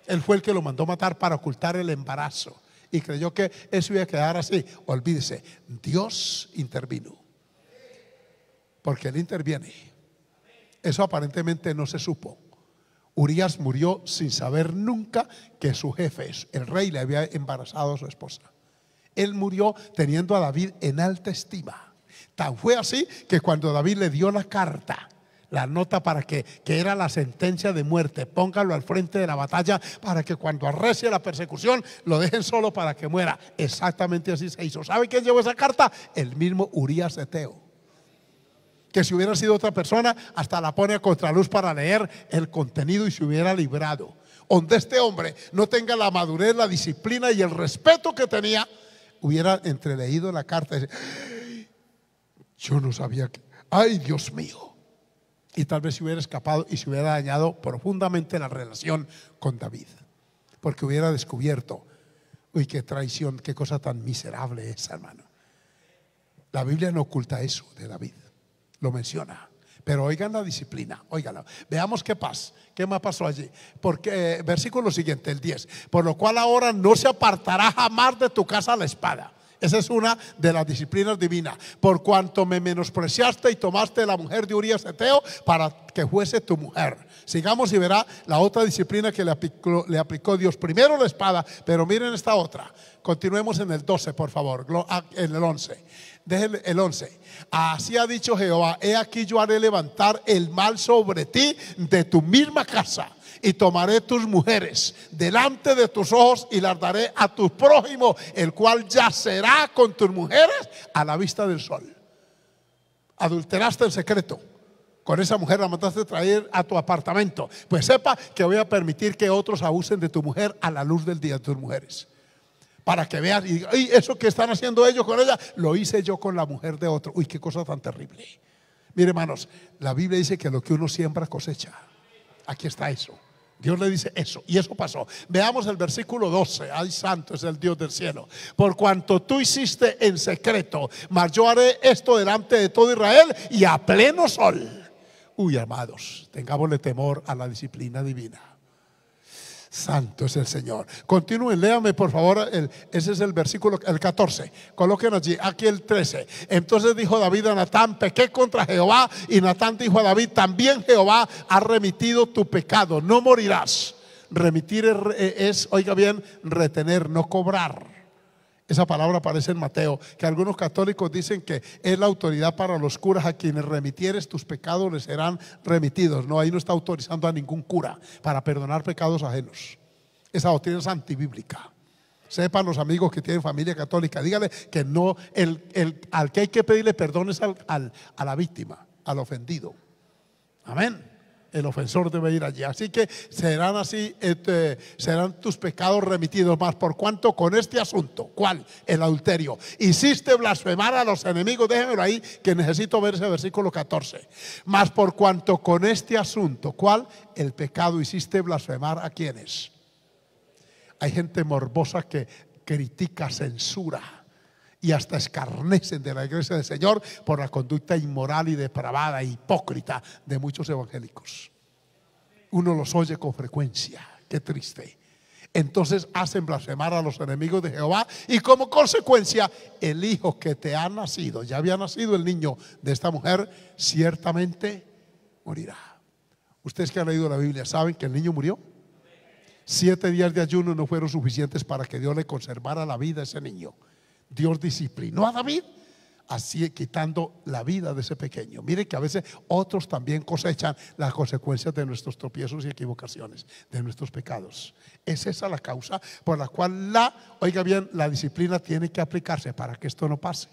A: Él fue el que lo mandó matar para ocultar el embarazo, y creyó que eso iba a quedar así. Olvídese, Dios intervino, porque Él interviene. Eso aparentemente no se supo. Urías murió sin saber nunca que su jefe, el rey, le había embarazado a su esposa. Él murió teniendo a David en alta estima. Tan fue así que cuando David le dio la carta, la nota para que era la sentencia de muerte, póngalo al frente de la batalla para que cuando arrecie la persecución lo dejen solo para que muera. Exactamente así se hizo. ¿Sabe quién llevó esa carta? El mismo Urías Eteo, que si hubiera sido otra persona hasta la pone a contraluz para leer el contenido y se hubiera librado. Donde este hombre no tenga la madurez, la disciplina y el respeto que tenía, hubiera entreleído la carta y dice: yo no sabía que, ay Dios mío. Y tal vez se hubiera escapado y se hubiera dañado profundamente la relación con David, porque hubiera descubierto: uy, qué traición, qué cosa tan miserable esa, hermano. La Biblia no oculta eso de David, lo menciona. Pero oigan la disciplina, óiganla. Veamos qué más pasó allí. Porque versículo siguiente, el 10. Por lo cual ahora no se apartará jamás de tu casa la espada. Esa es una de las disciplinas divinas. Por cuanto me menospreciaste y tomaste la mujer de Urías Eteo para que fuese tu mujer. Sigamos y verá la otra disciplina que le aplicó Dios. Primero la espada, pero miren esta otra. Continuemos en el 12, por favor, en el 11. Déjenle el 11. Así ha dicho Jehová: he aquí yo haré levantar el mal sobre ti de tu misma casa, y tomaré tus mujeres delante de tus ojos y las daré a tu prójimo, el cual yacerá con tus mujeres a la vista del sol. Adulteraste en secreto con esa mujer, la mandaste traer a tu apartamento. Pues sepa que voy a permitir que otros abusen de tu mujer a la luz del día, de tus mujeres, para que veas y digas: eso que están haciendo ellos con ella, lo hice yo con la mujer de otro. Uy, qué cosa tan terrible. Mire, hermanos, la Biblia dice que lo que uno siembra cosecha. Aquí está eso. Dios le dice eso, y eso pasó. Veamos el versículo 12. Ay, santo es el Dios del cielo. Por cuanto tú hiciste en secreto, mas yo haré esto delante de todo Israel y a pleno sol. Uy, amados, tengámosle temor a la disciplina divina. Santo es el Señor. Continúen, léame por favor. Ese es el versículo, el 14. Coloquen allí, aquí el 13. Entonces dijo David a Natán: pequé contra Jehová. Y Natán dijo a David: también Jehová ha remitido tu pecado, no morirás. Remitir es, oiga bien, retener, no cobrar. Esa palabra aparece en Mateo, que algunos católicos dicen que es la autoridad para los curas: a quienes remitieres tus pecados les serán remitidos. No, ahí no está autorizando a ningún cura para perdonar pecados ajenos. Esa doctrina es antibíblica. Sepan los amigos que tienen familia católica, díganle que no, al que hay que pedirle perdón es a la víctima, al ofendido. Amén. El ofensor debe ir allí. Así que serán así, serán tus pecados remitidos. Más por cuanto con este asunto, ¿cuál? El adulterio, hiciste blasfemar a los enemigos. Déjenmelo ahí, que necesito ver ese versículo 14. Más por cuanto con este asunto, ¿cuál? El pecado, hiciste blasfemar a quienes. Hay gente morbosa que critica, censura y hasta escarnecen de la iglesia del Señor por la conducta inmoral y depravada e hipócrita de muchos evangélicos. Uno los oye con frecuencia. Qué triste. Entonces hacen blasfemar a los enemigos de Jehová, y como consecuencia el hijo que te ha nacido, ya había nacido el niño de esta mujer, ciertamente morirá. Ustedes que han leído la Biblia saben que el niño murió. 7 días de ayuno no fueron suficientes para que Dios le conservara la vida a ese niño. Dios disciplinó a David, así quitando la vida de ese pequeño. Mire que a veces otros también cosechan las consecuencias de nuestros tropiezos y equivocaciones, de nuestros pecados. Es esa la causa por la cual oiga bien, la disciplina tiene que aplicarse para que esto no pase.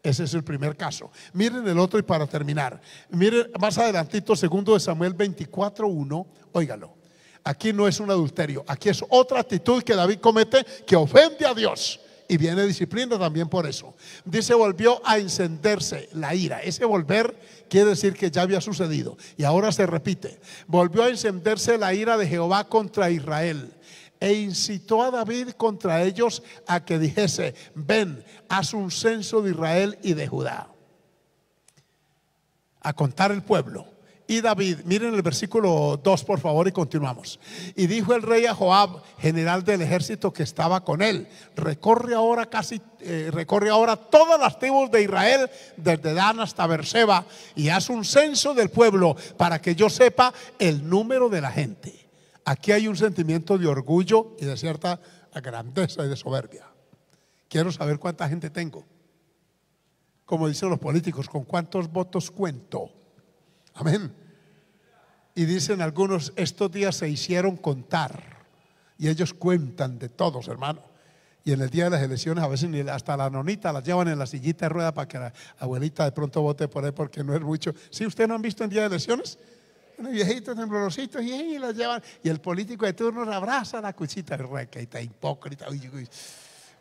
A: Ese es el primer caso. Miren el otro, y para terminar, miren más adelantito, 2 Samuel 24:1, óigalo. Aquí no es un adulterio, aquí es otra actitud que David comete que ofende a Dios. Y viene disciplina también por eso. Dice: volvió a encenderse la ira. Ese volver quiere decir que ya había sucedido y ahora se repite. Volvió a encenderse la ira de Jehová contra Israel, e incitó a David contra ellos a que dijese: ven, haz un censo de Israel y de Judá. A contar el pueblo. Y David, miren el versículo 2 por favor, y continuamos. Y dijo el rey a Joab, general del ejército que estaba con él: recorre ahora todas las tribus de Israel, desde Dan hasta Berseba, y haz un censo del pueblo para que yo sepa el número de la gente. Aquí hay un sentimiento de orgullo y de cierta grandeza y de soberbia. Quiero saber cuánta gente tengo. Como dicen los políticos, ¿con cuántos votos cuento? Amén. Y dicen algunos: estos días se hicieron contar. Y ellos cuentan de todos, hermano. Y en el día de las elecciones a veces hasta la nonita la llevan en la sillita de rueda para que la abuelita de pronto vote por él, porque no es mucho. ¿Sí, ustedes no han visto en día de elecciones? Unos viejitos temblorositos y los llevan. Y el político de turno abraza la cuchita. Requeta, hipócrita. Uy,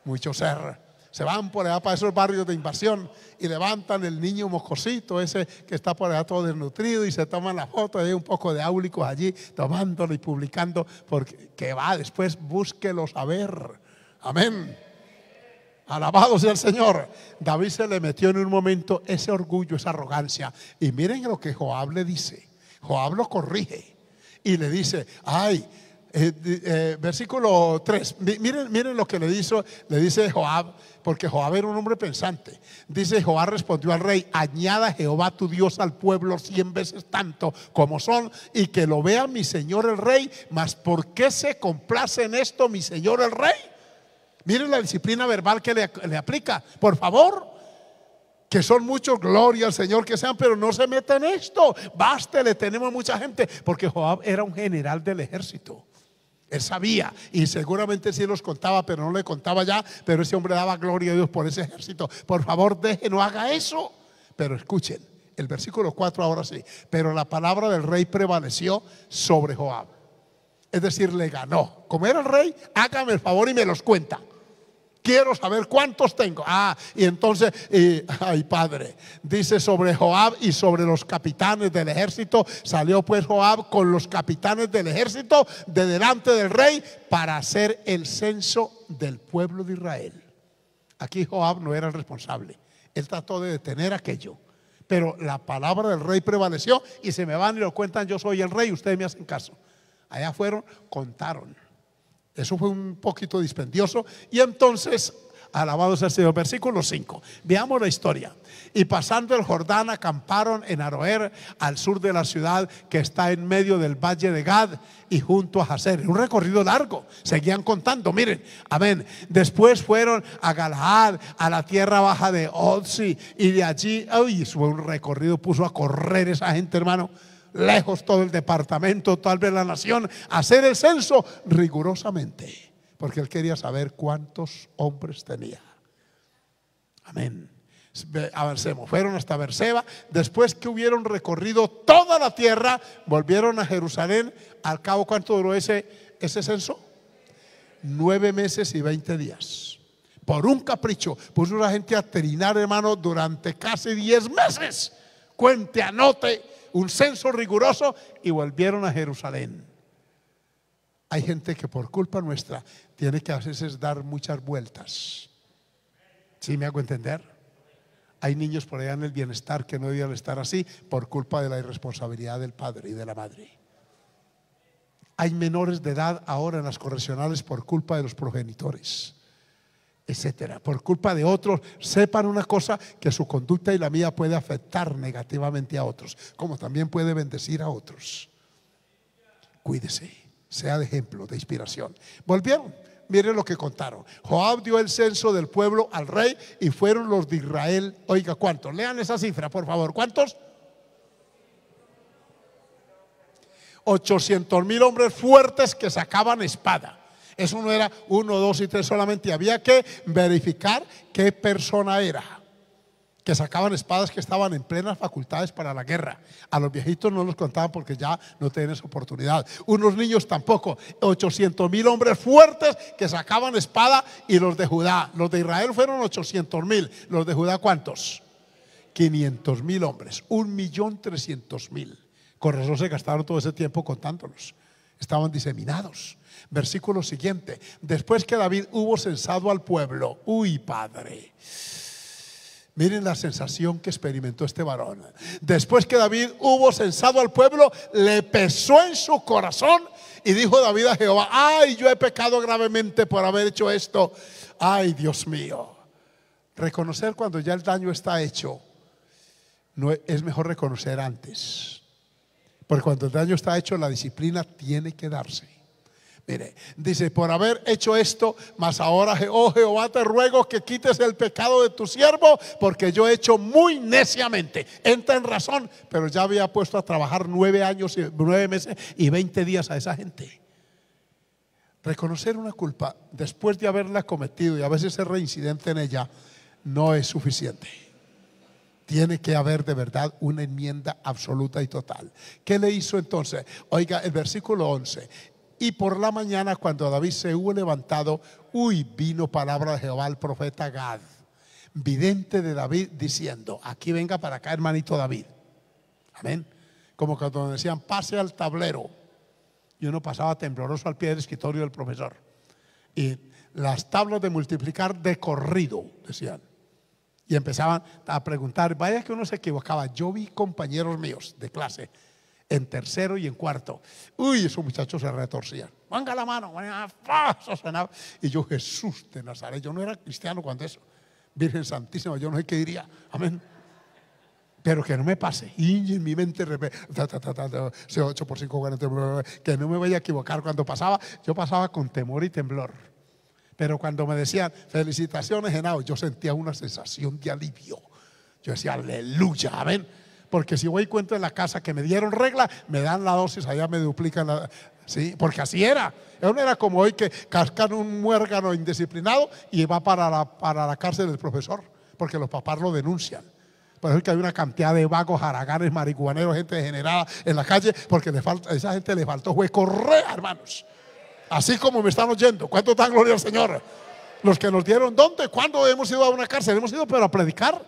A: mucho ser. Se van por allá para esos barrios de invasión y levantan el niño moscosito ese que está por allá todo desnutrido, y se toman la foto. Hay un poco de áulicos allí tomándolo y publicando, porque que va después, búsquelo saber. Amén. Alabado sea el Señor. David se le metió en un momento ese orgullo, esa arrogancia. Y miren lo que Joab le dice. Joab lo corrige y le dice: ay, Versículo 3. Miren lo que le dice Joab, porque Joab era un hombre pensante. Dice: Joab respondió al rey: añada Jehová tu Dios al pueblo 100 veces tanto como son, y que lo vea mi señor el rey. Mas ¿por qué se complace en esto mi señor el rey? Miren la disciplina verbal que le aplica. Por favor, que son muchos, gloria al Señor que sean, pero no se meta en esto. Bástele, tenemos mucha gente. Porque Joab era un general del ejército. Él sabía, y seguramente sí los contaba, pero no le contaba ya. Pero ese hombre daba gloria a Dios por ese ejército. Por favor, no haga eso. Pero escuchen, el versículo 4 ahora sí. Pero la palabra del rey prevaleció sobre Joab. Es decir, le ganó. Como era el rey, hágame el favor y me los cuenta. Quiero saber cuántos tengo. Y entonces, ay padre, dice: sobre Joab y sobre los capitanes del ejército. Salió pues Joab con los capitanes del ejército de delante del rey para hacer el censo del pueblo de Israel. Aquí Joab no era el responsable. Él trató de detener aquello, pero la palabra del rey prevaleció. Y se me van y lo cuentan: yo soy el rey, ustedes me hacen caso. Allá fueron, contaron. Eso fue un poquito dispendioso. Y entonces, alabado sea el Señor. Versículo 5. Veamos la historia. Y pasando el Jordán, acamparon en Aroer, al sur de la ciudad, que está en medio del valle de Gad y junto a Jazer. Un recorrido largo. Seguían contando, miren, amén. Después fueron a Galaad, a la tierra baja de Otzi, y de allí, fue un recorrido. Puso a correr esa gente, hermano, lejos todo el departamento, tal vez la nación, hacer el censo rigurosamente, porque él quería saber cuántos hombres tenía. Amén. Avancemos. Fueron hasta Berseba. Después que hubieron recorrido toda la tierra, volvieron a Jerusalén. Al cabo, ¿cuánto duró ese censo? 9 meses y 20 días. Por un capricho puso a la gente a trinar, hermano, durante casi 10 meses. Cuente, anote. Un censo riguroso, y volvieron a Jerusalén. Hay gente que por culpa nuestra tiene que a veces dar muchas vueltas. ¿Sí me hago entender? Hay niños por allá en el bienestar que no debían estar así por culpa de la irresponsabilidad del padre y de la madre. Hay menores de edad ahora en las correccionales por culpa de los progenitores, etcétera, por culpa de otros. Sepan una cosa, que su conducta y la mía puede afectar negativamente a otros, como también puede bendecir a otros. Cuídese, sea de ejemplo, de inspiración. Volvieron, miren lo que contaron. Joab dio el censo del pueblo al rey, y fueron los de Israel. Oiga, ¿cuántos? Lean esa cifra, por favor. ¿Cuántos? 800,000 hombres fuertes que sacaban espada. Eso no era 1, 2 y 3 solamente. Había que verificar qué persona era. Que sacaban espadas, que estaban en plenas facultades para la guerra. A los viejitos no los contaban porque ya no tienen esa oportunidad. Unos niños tampoco. 800,000 hombres fuertes que sacaban espada. Y los de Judá, los de Israel fueron 800,000. Los de Judá, ¿cuántos? 500,000 hombres. 1.300.000. Con razón se gastaron todo ese tiempo contándolos. Estaban diseminados. Versículo siguiente. Después que David hubo censado al pueblo. Uy, padre, miren la sensación que experimentó este varón. Después que David hubo censado al pueblo, le pesó en su corazón, y dijo David a Jehová: ay, yo he pecado gravemente por haber hecho esto. Ay, Dios mío. Reconocer cuando ya el daño está hecho, no es mejor reconocer antes, porque cuando el daño está hecho, la disciplina tiene que darse. Mire, dice: por haber hecho esto, mas ahora, oh Jehová, te ruego que quites el pecado de tu siervo, porque yo he hecho muy neciamente. Entra en razón, pero ya había puesto a trabajar 9 meses y 20 días a esa gente. Reconocer una culpa después de haberla cometido, y a veces ser reincidente en ella, no es suficiente. Tiene que haber de verdad una enmienda absoluta y total. ¿Qué le hizo entonces? Oiga, el versículo 11. Y por la mañana, cuando David se hubo levantado, vino palabra de Jehová al profeta Gad, vidente de David, diciendo: aquí venga para acá, hermanito David. Amén. Como cuando decían: pase al tablero, y uno pasaba tembloroso al pie del escritorio del profesor, y las tablas de multiplicar de corrido, decían. Y empezaban a preguntar. Vaya que uno se equivocaba. Yo vi compañeros míos de clase en tercero y en cuarto. Uy, esos muchachos se retorcían. Ponga la mano. Eso sonaba. Y yo, Jesús de Nazaret, yo no era cristiano cuando eso. Virgen Santísima, yo no sé qué diría. Amén. Pero que no me pase. Y en mi mente, 8 por 5, 40, que no me vaya a equivocar. Cuando pasaba, yo pasaba con temor y temblor. Pero cuando me decían felicitaciones, Henao, yo sentía una sensación de alivio. Yo decía, aleluya, amén. Porque si voy y cuento en la casa que me dieron regla, me dan la dosis, allá me duplican la. Sí, porque así era. No era como hoy que cascan un muérgano indisciplinado y va para la cárcel del profesor, porque los papás lo denuncian. Por eso es que hay una cantidad de vagos, haraganes, marihuaneros, gente degenerada en la calle, porque a esa gente le faltó fue correa, hermanos. Así como me están oyendo. ¿Cuánto dan gloria al Señor? Los que nos dieron, ¿dónde? ¿Cuándo hemos ido a una cárcel? Hemos ido pero a predicar.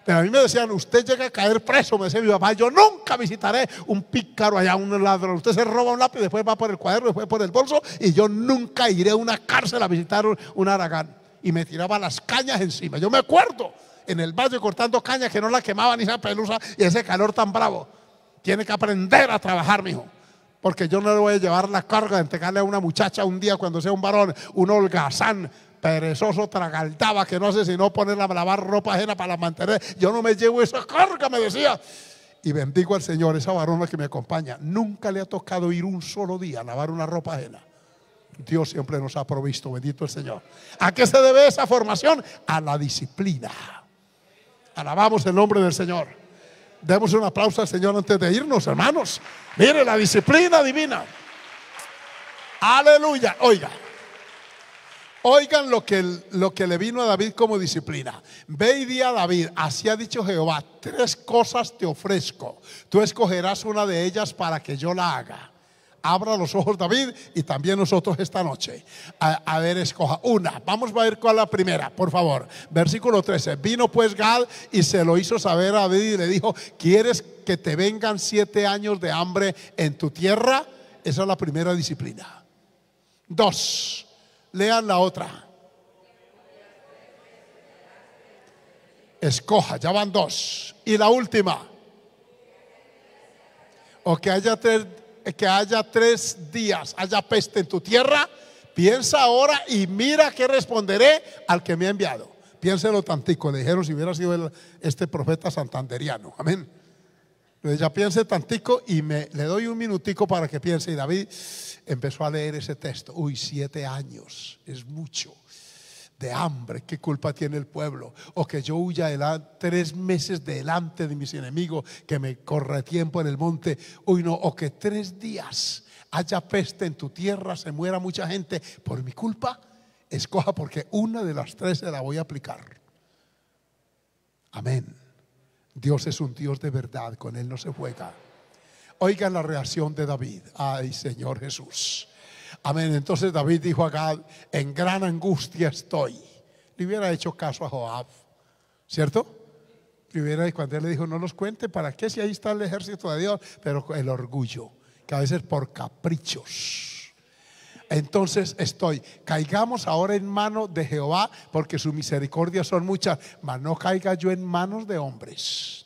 A: Pero a mí me decían, usted llega a caer preso. Me decía mi papá, yo nunca visitaré un pícaro allá, un ladrón. Usted se roba un lápiz, después va por el cuaderno, después por el bolso, y yo nunca iré a una cárcel a visitar un haragán. Y me tiraba las cañas encima. Yo me acuerdo en el valle cortando cañas que no la quemaban ni esa pelusa y ese calor tan bravo. Tiene que aprender a trabajar, mijo. Porque yo no le voy a llevar la carga de entregarle a una muchacha un día cuando sea un varón, un holgazán, perezoso, tragaldaba, que no hace sino ponerla a lavar ropa ajena para la mantener. Yo no me llevo esa carga, me decía. Y bendigo al Señor, esa varona que me acompaña. Nunca le ha tocado ir un solo día a lavar una ropa ajena. Dios siempre nos ha provisto, bendito el Señor. ¿A qué se debe esa formación? A la disciplina. Alabamos el nombre del Señor. Demos un aplauso al Señor antes de irnos, hermanos. Mire la disciplina divina. Aleluya. Oigan lo que le vino a David como disciplina. Ve y di a David, así ha dicho Jehová, 3 cosas te ofrezco. Tú escogerás una de ellas para que yo la haga. Abra los ojos, David, y también nosotros esta noche. A ver, escoja una. Vamos a ver cuál es la primera, por favor. Versículo 13. Vino pues Gad y se lo hizo saber a David y le dijo, ¿quieres que te vengan 7 años de hambre en tu tierra? Esa es la primera disciplina. 2. Lean la otra. Escoja, ya van 2. Y la última. O que haya 3 días, haya peste en tu tierra. Piensa ahora y mira qué responderé al que me ha enviado. Piénselo tantico, le dijeron si hubiera sido este profeta santanderiano. Amén. Entonces ya piense tantico y le doy un minutico para que piense. Y David empezó a leer ese texto. 7 años es mucho de hambre. ¿Qué culpa tiene el pueblo? O que yo huya 3 meses delante de mis enemigos, que me corre tiempo en el monte. No, o que 3 días haya peste en tu tierra, se muera mucha gente por mi culpa. Escoja, porque una de las 3 se la voy a aplicar. Amén. Dios es un Dios de verdad, con Él no se juega. Oigan la reacción de David. Ay, Señor Jesús. Amén. Entonces David dijo a Gad, en gran angustia estoy. Le hubiera hecho caso a Joab, ¿cierto? Cuando él le dijo, no los cuente, ¿para qué? Si ahí está el ejército de Dios. Pero el orgullo, que a veces por caprichos. Entonces caigamos ahora en manos de Jehová, porque sus misericordias son muchas, mas no caiga yo en manos de hombres.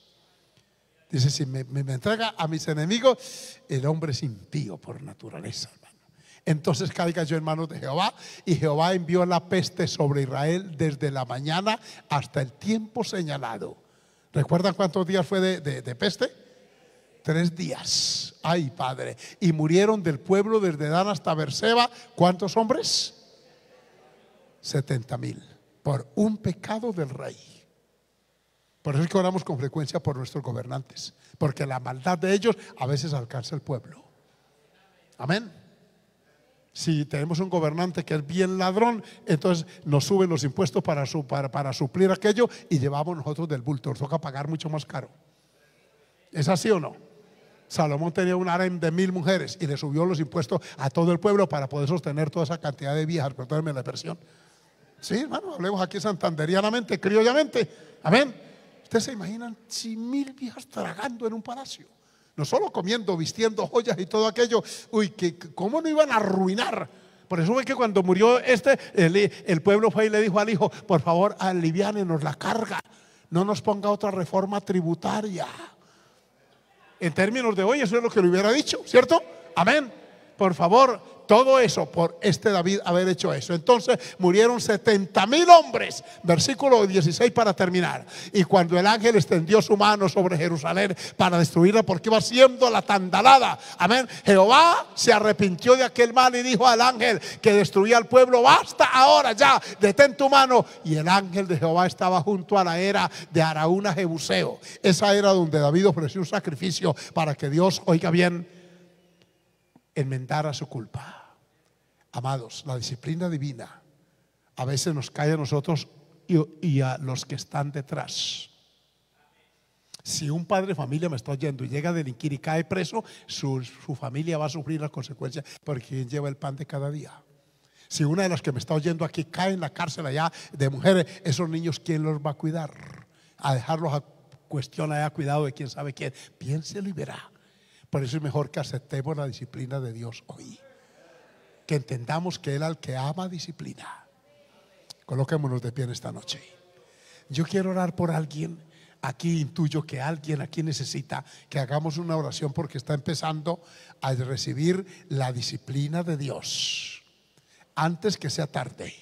A: Dice, si me entrega a mis enemigos, el hombre es impío por naturaleza, hermano. Entonces caiga yo en manos de Jehová. Y Jehová envió la peste sobre Israel desde la mañana hasta el tiempo señalado. ¿Recuerdan cuántos días fue de peste? 3 días. Ay, Padre. Y murieron del pueblo desde Dan hasta Berseba. ¿Cuántos hombres? 70,000. Por un pecado del rey. Por eso es que oramos con frecuencia por nuestros gobernantes, porque la maldad de ellos a veces alcanza el pueblo. Amén. Si tenemos un gobernante que es bien ladrón, entonces nos suben los impuestos para suplir aquello, y llevamos nosotros del bulto. Nos toca pagar mucho más caro. ¿Es así o no? Salomón tenía un harem de 1,000 mujeres y le subió los impuestos a todo el pueblo para poder sostener toda esa cantidad de viejas. Perdónenme la expresión. Sí, hermano, hablemos aquí santanderianamente, criollamente. Amén. ¿Ustedes se imaginan 100,000 viejas tragando en un palacio? No solo comiendo, vistiendo joyas y todo aquello. ¿Cómo no iban a arruinar? Por eso fue que cuando murió el pueblo fue y le dijo al hijo, por favor, aliviánenos la carga, no nos ponga otra reforma tributaria. En términos de hoy, eso es lo que le hubiera dicho, ¿cierto? Amén. Por favor, todo eso por David haber hecho eso. Entonces murieron 70,000 hombres. Versículo 16 para terminar. Y cuando el ángel extendió su mano sobre Jerusalén para destruirla, porque iba siendo la tandalada, amén, Jehová se arrepintió de aquel mal y dijo al ángel que destruía al pueblo: basta ahora ya, detén tu mano. Y el ángel de Jehová estaba junto a la era de Araúna Jebuseo. Esa era donde David ofreció un sacrificio para que Dios, oiga bien, enmendara su culpa. Amados, la disciplina divina a veces nos cae a nosotros y a los que están detrás. Si un padre de familia me está oyendo y llega a delinquir y cae preso, su familia va a sufrir las consecuencias, porque quien lleva el pan de cada día. Si una de las que me está oyendo aquí cae en la cárcel allá de mujeres, esos niños, ¿quién los va a cuidar? A dejarlos a cuestión allá, cuidado de quién sabe quién. Piénselo y verá. Por eso es mejor que aceptemos la disciplina de Dios hoy, que entendamos que Él al que ama disciplina. Coloquémonos de pie en esta noche. Yo quiero orar por alguien. Aquí intuyo que alguien aquí necesita que hagamos una oración, porque está empezando a recibir la disciplina de Dios antes que sea tarde.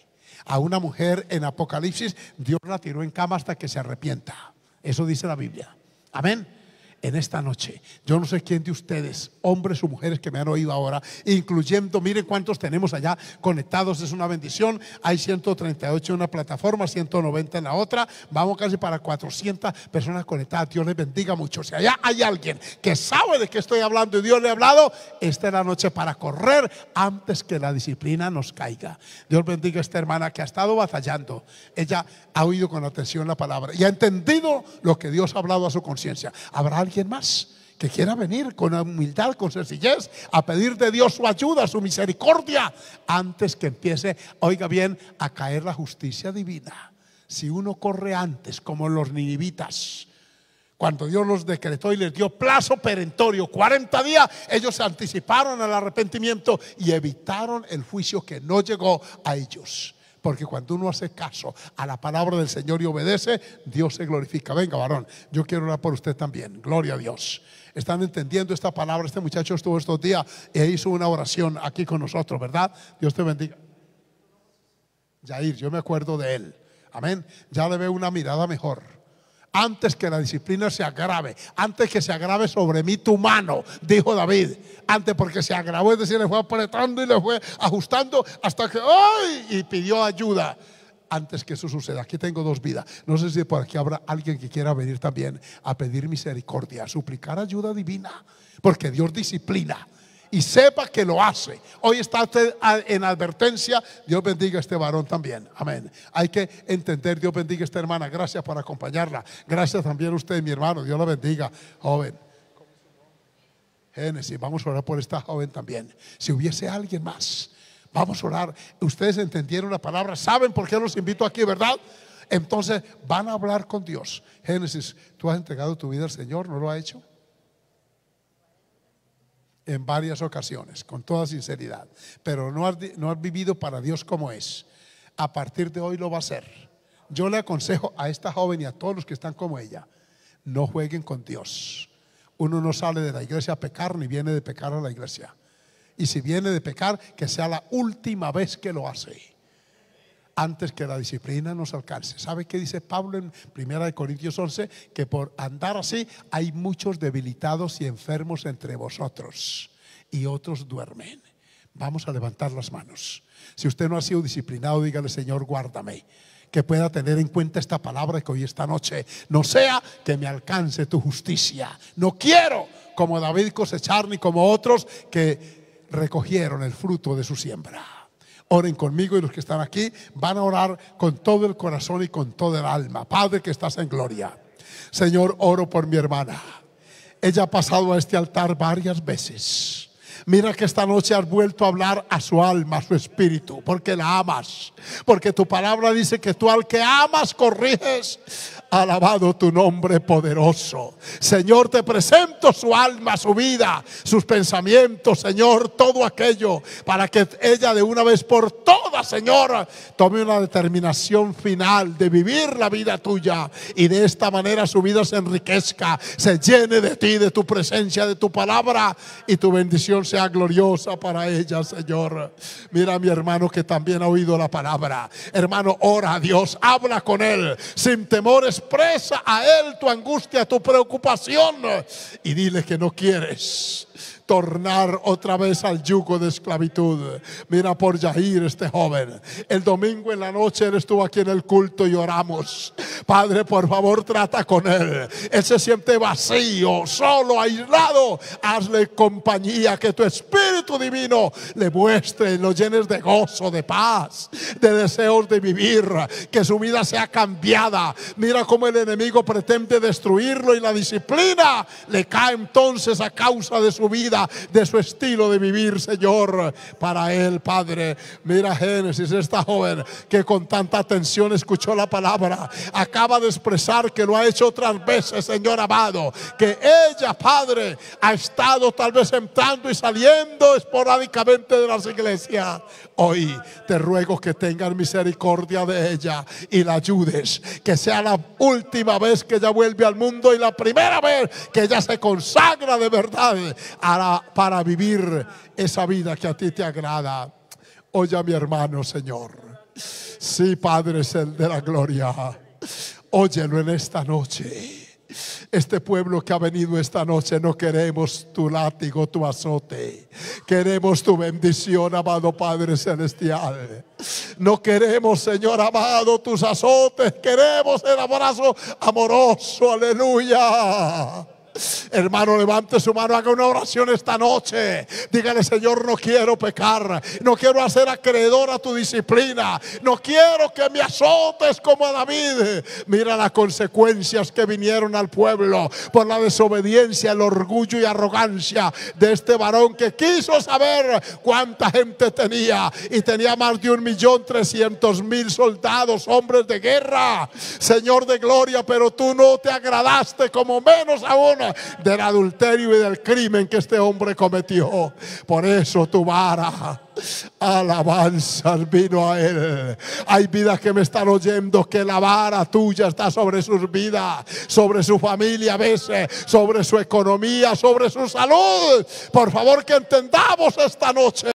A: A una mujer en Apocalipsis, Dios la tiró en cama hasta que se arrepienta. Eso dice la Biblia. Amén. En esta noche, yo no sé quién de ustedes, hombres o mujeres que me han oído ahora, incluyendo, miren cuántos tenemos allá conectados, es una bendición. Hay 138 en una plataforma, 190 en la otra, vamos casi para 400 personas conectadas. Dios les bendiga mucho. Si allá hay alguien que sabe de qué estoy hablando y Dios le ha hablado, esta es la noche para correr antes que la disciplina nos caiga. Dios bendiga a esta hermana que ha estado batallando. Ella ha oído con atención la palabra y ha entendido lo que Dios ha hablado a su conciencia. Habrá alguien más que quiera venir con humildad, con sencillez, a pedir de Dios su ayuda, su misericordia, antes que empiece, oiga bien, a caer la justicia divina. Si uno corre antes, como los ninivitas, cuando Dios los decretó y les dio plazo perentorio, 40 días, ellos se anticiparon al arrepentimiento y evitaron el juicio que no llegó a ellos. Porque cuando uno hace caso a la palabra del Señor y obedece, Dios se glorifica. Venga, varón, yo quiero orar por usted también. Gloria a Dios. ¿Están entendiendo esta palabra? Este muchacho estuvo estos días e hizo una oración aquí con nosotros, ¿verdad? Dios te bendiga. Yair, yo me acuerdo de él. Amén. Ya le veo una mirada mejor. Antes que la disciplina se agrave, antes que se agrave sobre mí tu mano, dijo David. Antes, porque se agravó, es decir, le fue apretando y le fue ajustando hasta que ¡ay! Y pidió ayuda. Antes que eso suceda, aquí tengo dos vidas. No sé si por aquí habrá alguien que quiera venir también a pedir misericordia, a suplicar ayuda divina, porque Dios disciplina. Y sepa que lo hace. Hoy está usted en advertencia. Dios bendiga a este varón también. Amén. Hay que entender. Dios bendiga a esta hermana. Gracias por acompañarla. Gracias también a usted, mi hermano. Dios la bendiga, joven. Génesis, vamos a orar por esta joven también. Si hubiese alguien más, vamos a orar. Ustedes entendieron la palabra, saben por qué los invito aquí, ¿verdad? Entonces van a hablar con Dios. Génesis, ¿tú has entregado tu vida al Señor? ¿No lo ha hecho? En varias ocasiones, con toda sinceridad, pero no has vivido para Dios como es. A partir de hoy lo va a hacer. Yo le aconsejo a esta joven y a todos los que están como ella: no jueguen con Dios. Uno no sale de la iglesia a pecar, ni viene de pecar a la iglesia. Y si viene de pecar, que sea la última vez que lo hace, antes que la disciplina nos alcance. ¿Sabe qué dice Pablo en 1 Corintios 11? Que por andar así hay muchos debilitados y enfermos entre vosotros, y otros duermen. Vamos a levantar las manos. Si usted no ha sido disciplinado, dígale: Señor, guárdame. Que pueda tener en cuenta esta palabra, que hoy esta noche no sea que me alcance tu justicia. No quiero, como David, cosechar, ni como otros que recogieron el fruto de su siembra. Oren conmigo, y los que están aquí van a orar con todo el corazón y con toda el alma. Padre que estás en gloria, Señor, oro por mi hermana. Ella ha pasado a este altar varias veces. Mira que esta noche has vuelto a hablar a su alma, a su espíritu, porque la amas. Porque tu palabra dice que tú al que amas corriges, Alabado tu nombre poderoso. Señor, te presento su alma, su vida, sus pensamientos, Señor, todo aquello, para que ella de una vez por todas, Señor, tome una determinación final de vivir la vida tuya, y de esta manera su vida se enriquezca, se llene de ti, de tu presencia, de tu palabra, y tu bendición sea gloriosa para ella, Señor. Mira a mi hermano que también ha oído la palabra. Hermano, ora a Dios, habla con él sin temores. Expresa a él tu angustia, tu preocupación, y dile que no quieres tornar otra vez al yugo de esclavitud. Mira por Yair, este joven. El domingo en la noche él estuvo aquí en el culto y oramos. Padre, por favor, trata con él. Él se siente vacío, solo, aislado. Hazle compañía, que tu Espíritu Divino le muestre, lo llenes de gozo, de paz, de deseos de vivir, que su vida sea cambiada. Mira cómo el enemigo pretende destruirlo, y la disciplina le cae entonces a causa de su vida, de su estilo de vivir, Señor, para él, Padre. Mira Génesis, esta joven que con tanta atención escuchó la palabra, acaba de expresar que lo ha hecho otras veces, Señor amado, que ella, Padre, ha estado tal vez entrando y saliendo esporádicamente de las iglesias. Hoy te ruego que tengas misericordia de ella y la ayudes, que sea la última vez que ella vuelve al mundo y la primera vez que ella se consagra de verdad para vivir esa vida que a ti te agrada. Oye a mi hermano, Señor. Sí, Padre, es el de la gloria. Óyelo en esta noche. Este pueblo que ha venido esta noche, no queremos tu látigo, tu azote. Queremos tu bendición, amado Padre Celestial. No queremos, Señor amado, tus azotes. Queremos el abrazo amoroso, aleluya. Hermano, levante su mano, haga una oración esta noche. Dígale: Señor, no quiero pecar, no quiero hacer acreedor a tu disciplina, no quiero que me azotes como a David. Mira las consecuencias que vinieron al pueblo por la desobediencia, el orgullo y arrogancia de este varón que quiso saber cuánta gente tenía, y tenía más de 1.300.000 soldados, hombres de guerra, Señor de gloria. Pero tú no te agradaste, como menos aún del adulterio y del crimen que este hombre cometió. Por eso tu vara, alabanza, vino a él. Hay vidas que me están oyendo, que la vara tuya está sobre sus vidas, sobre su familia, a veces sobre su economía, sobre su salud. Por favor, que entendamos esta noche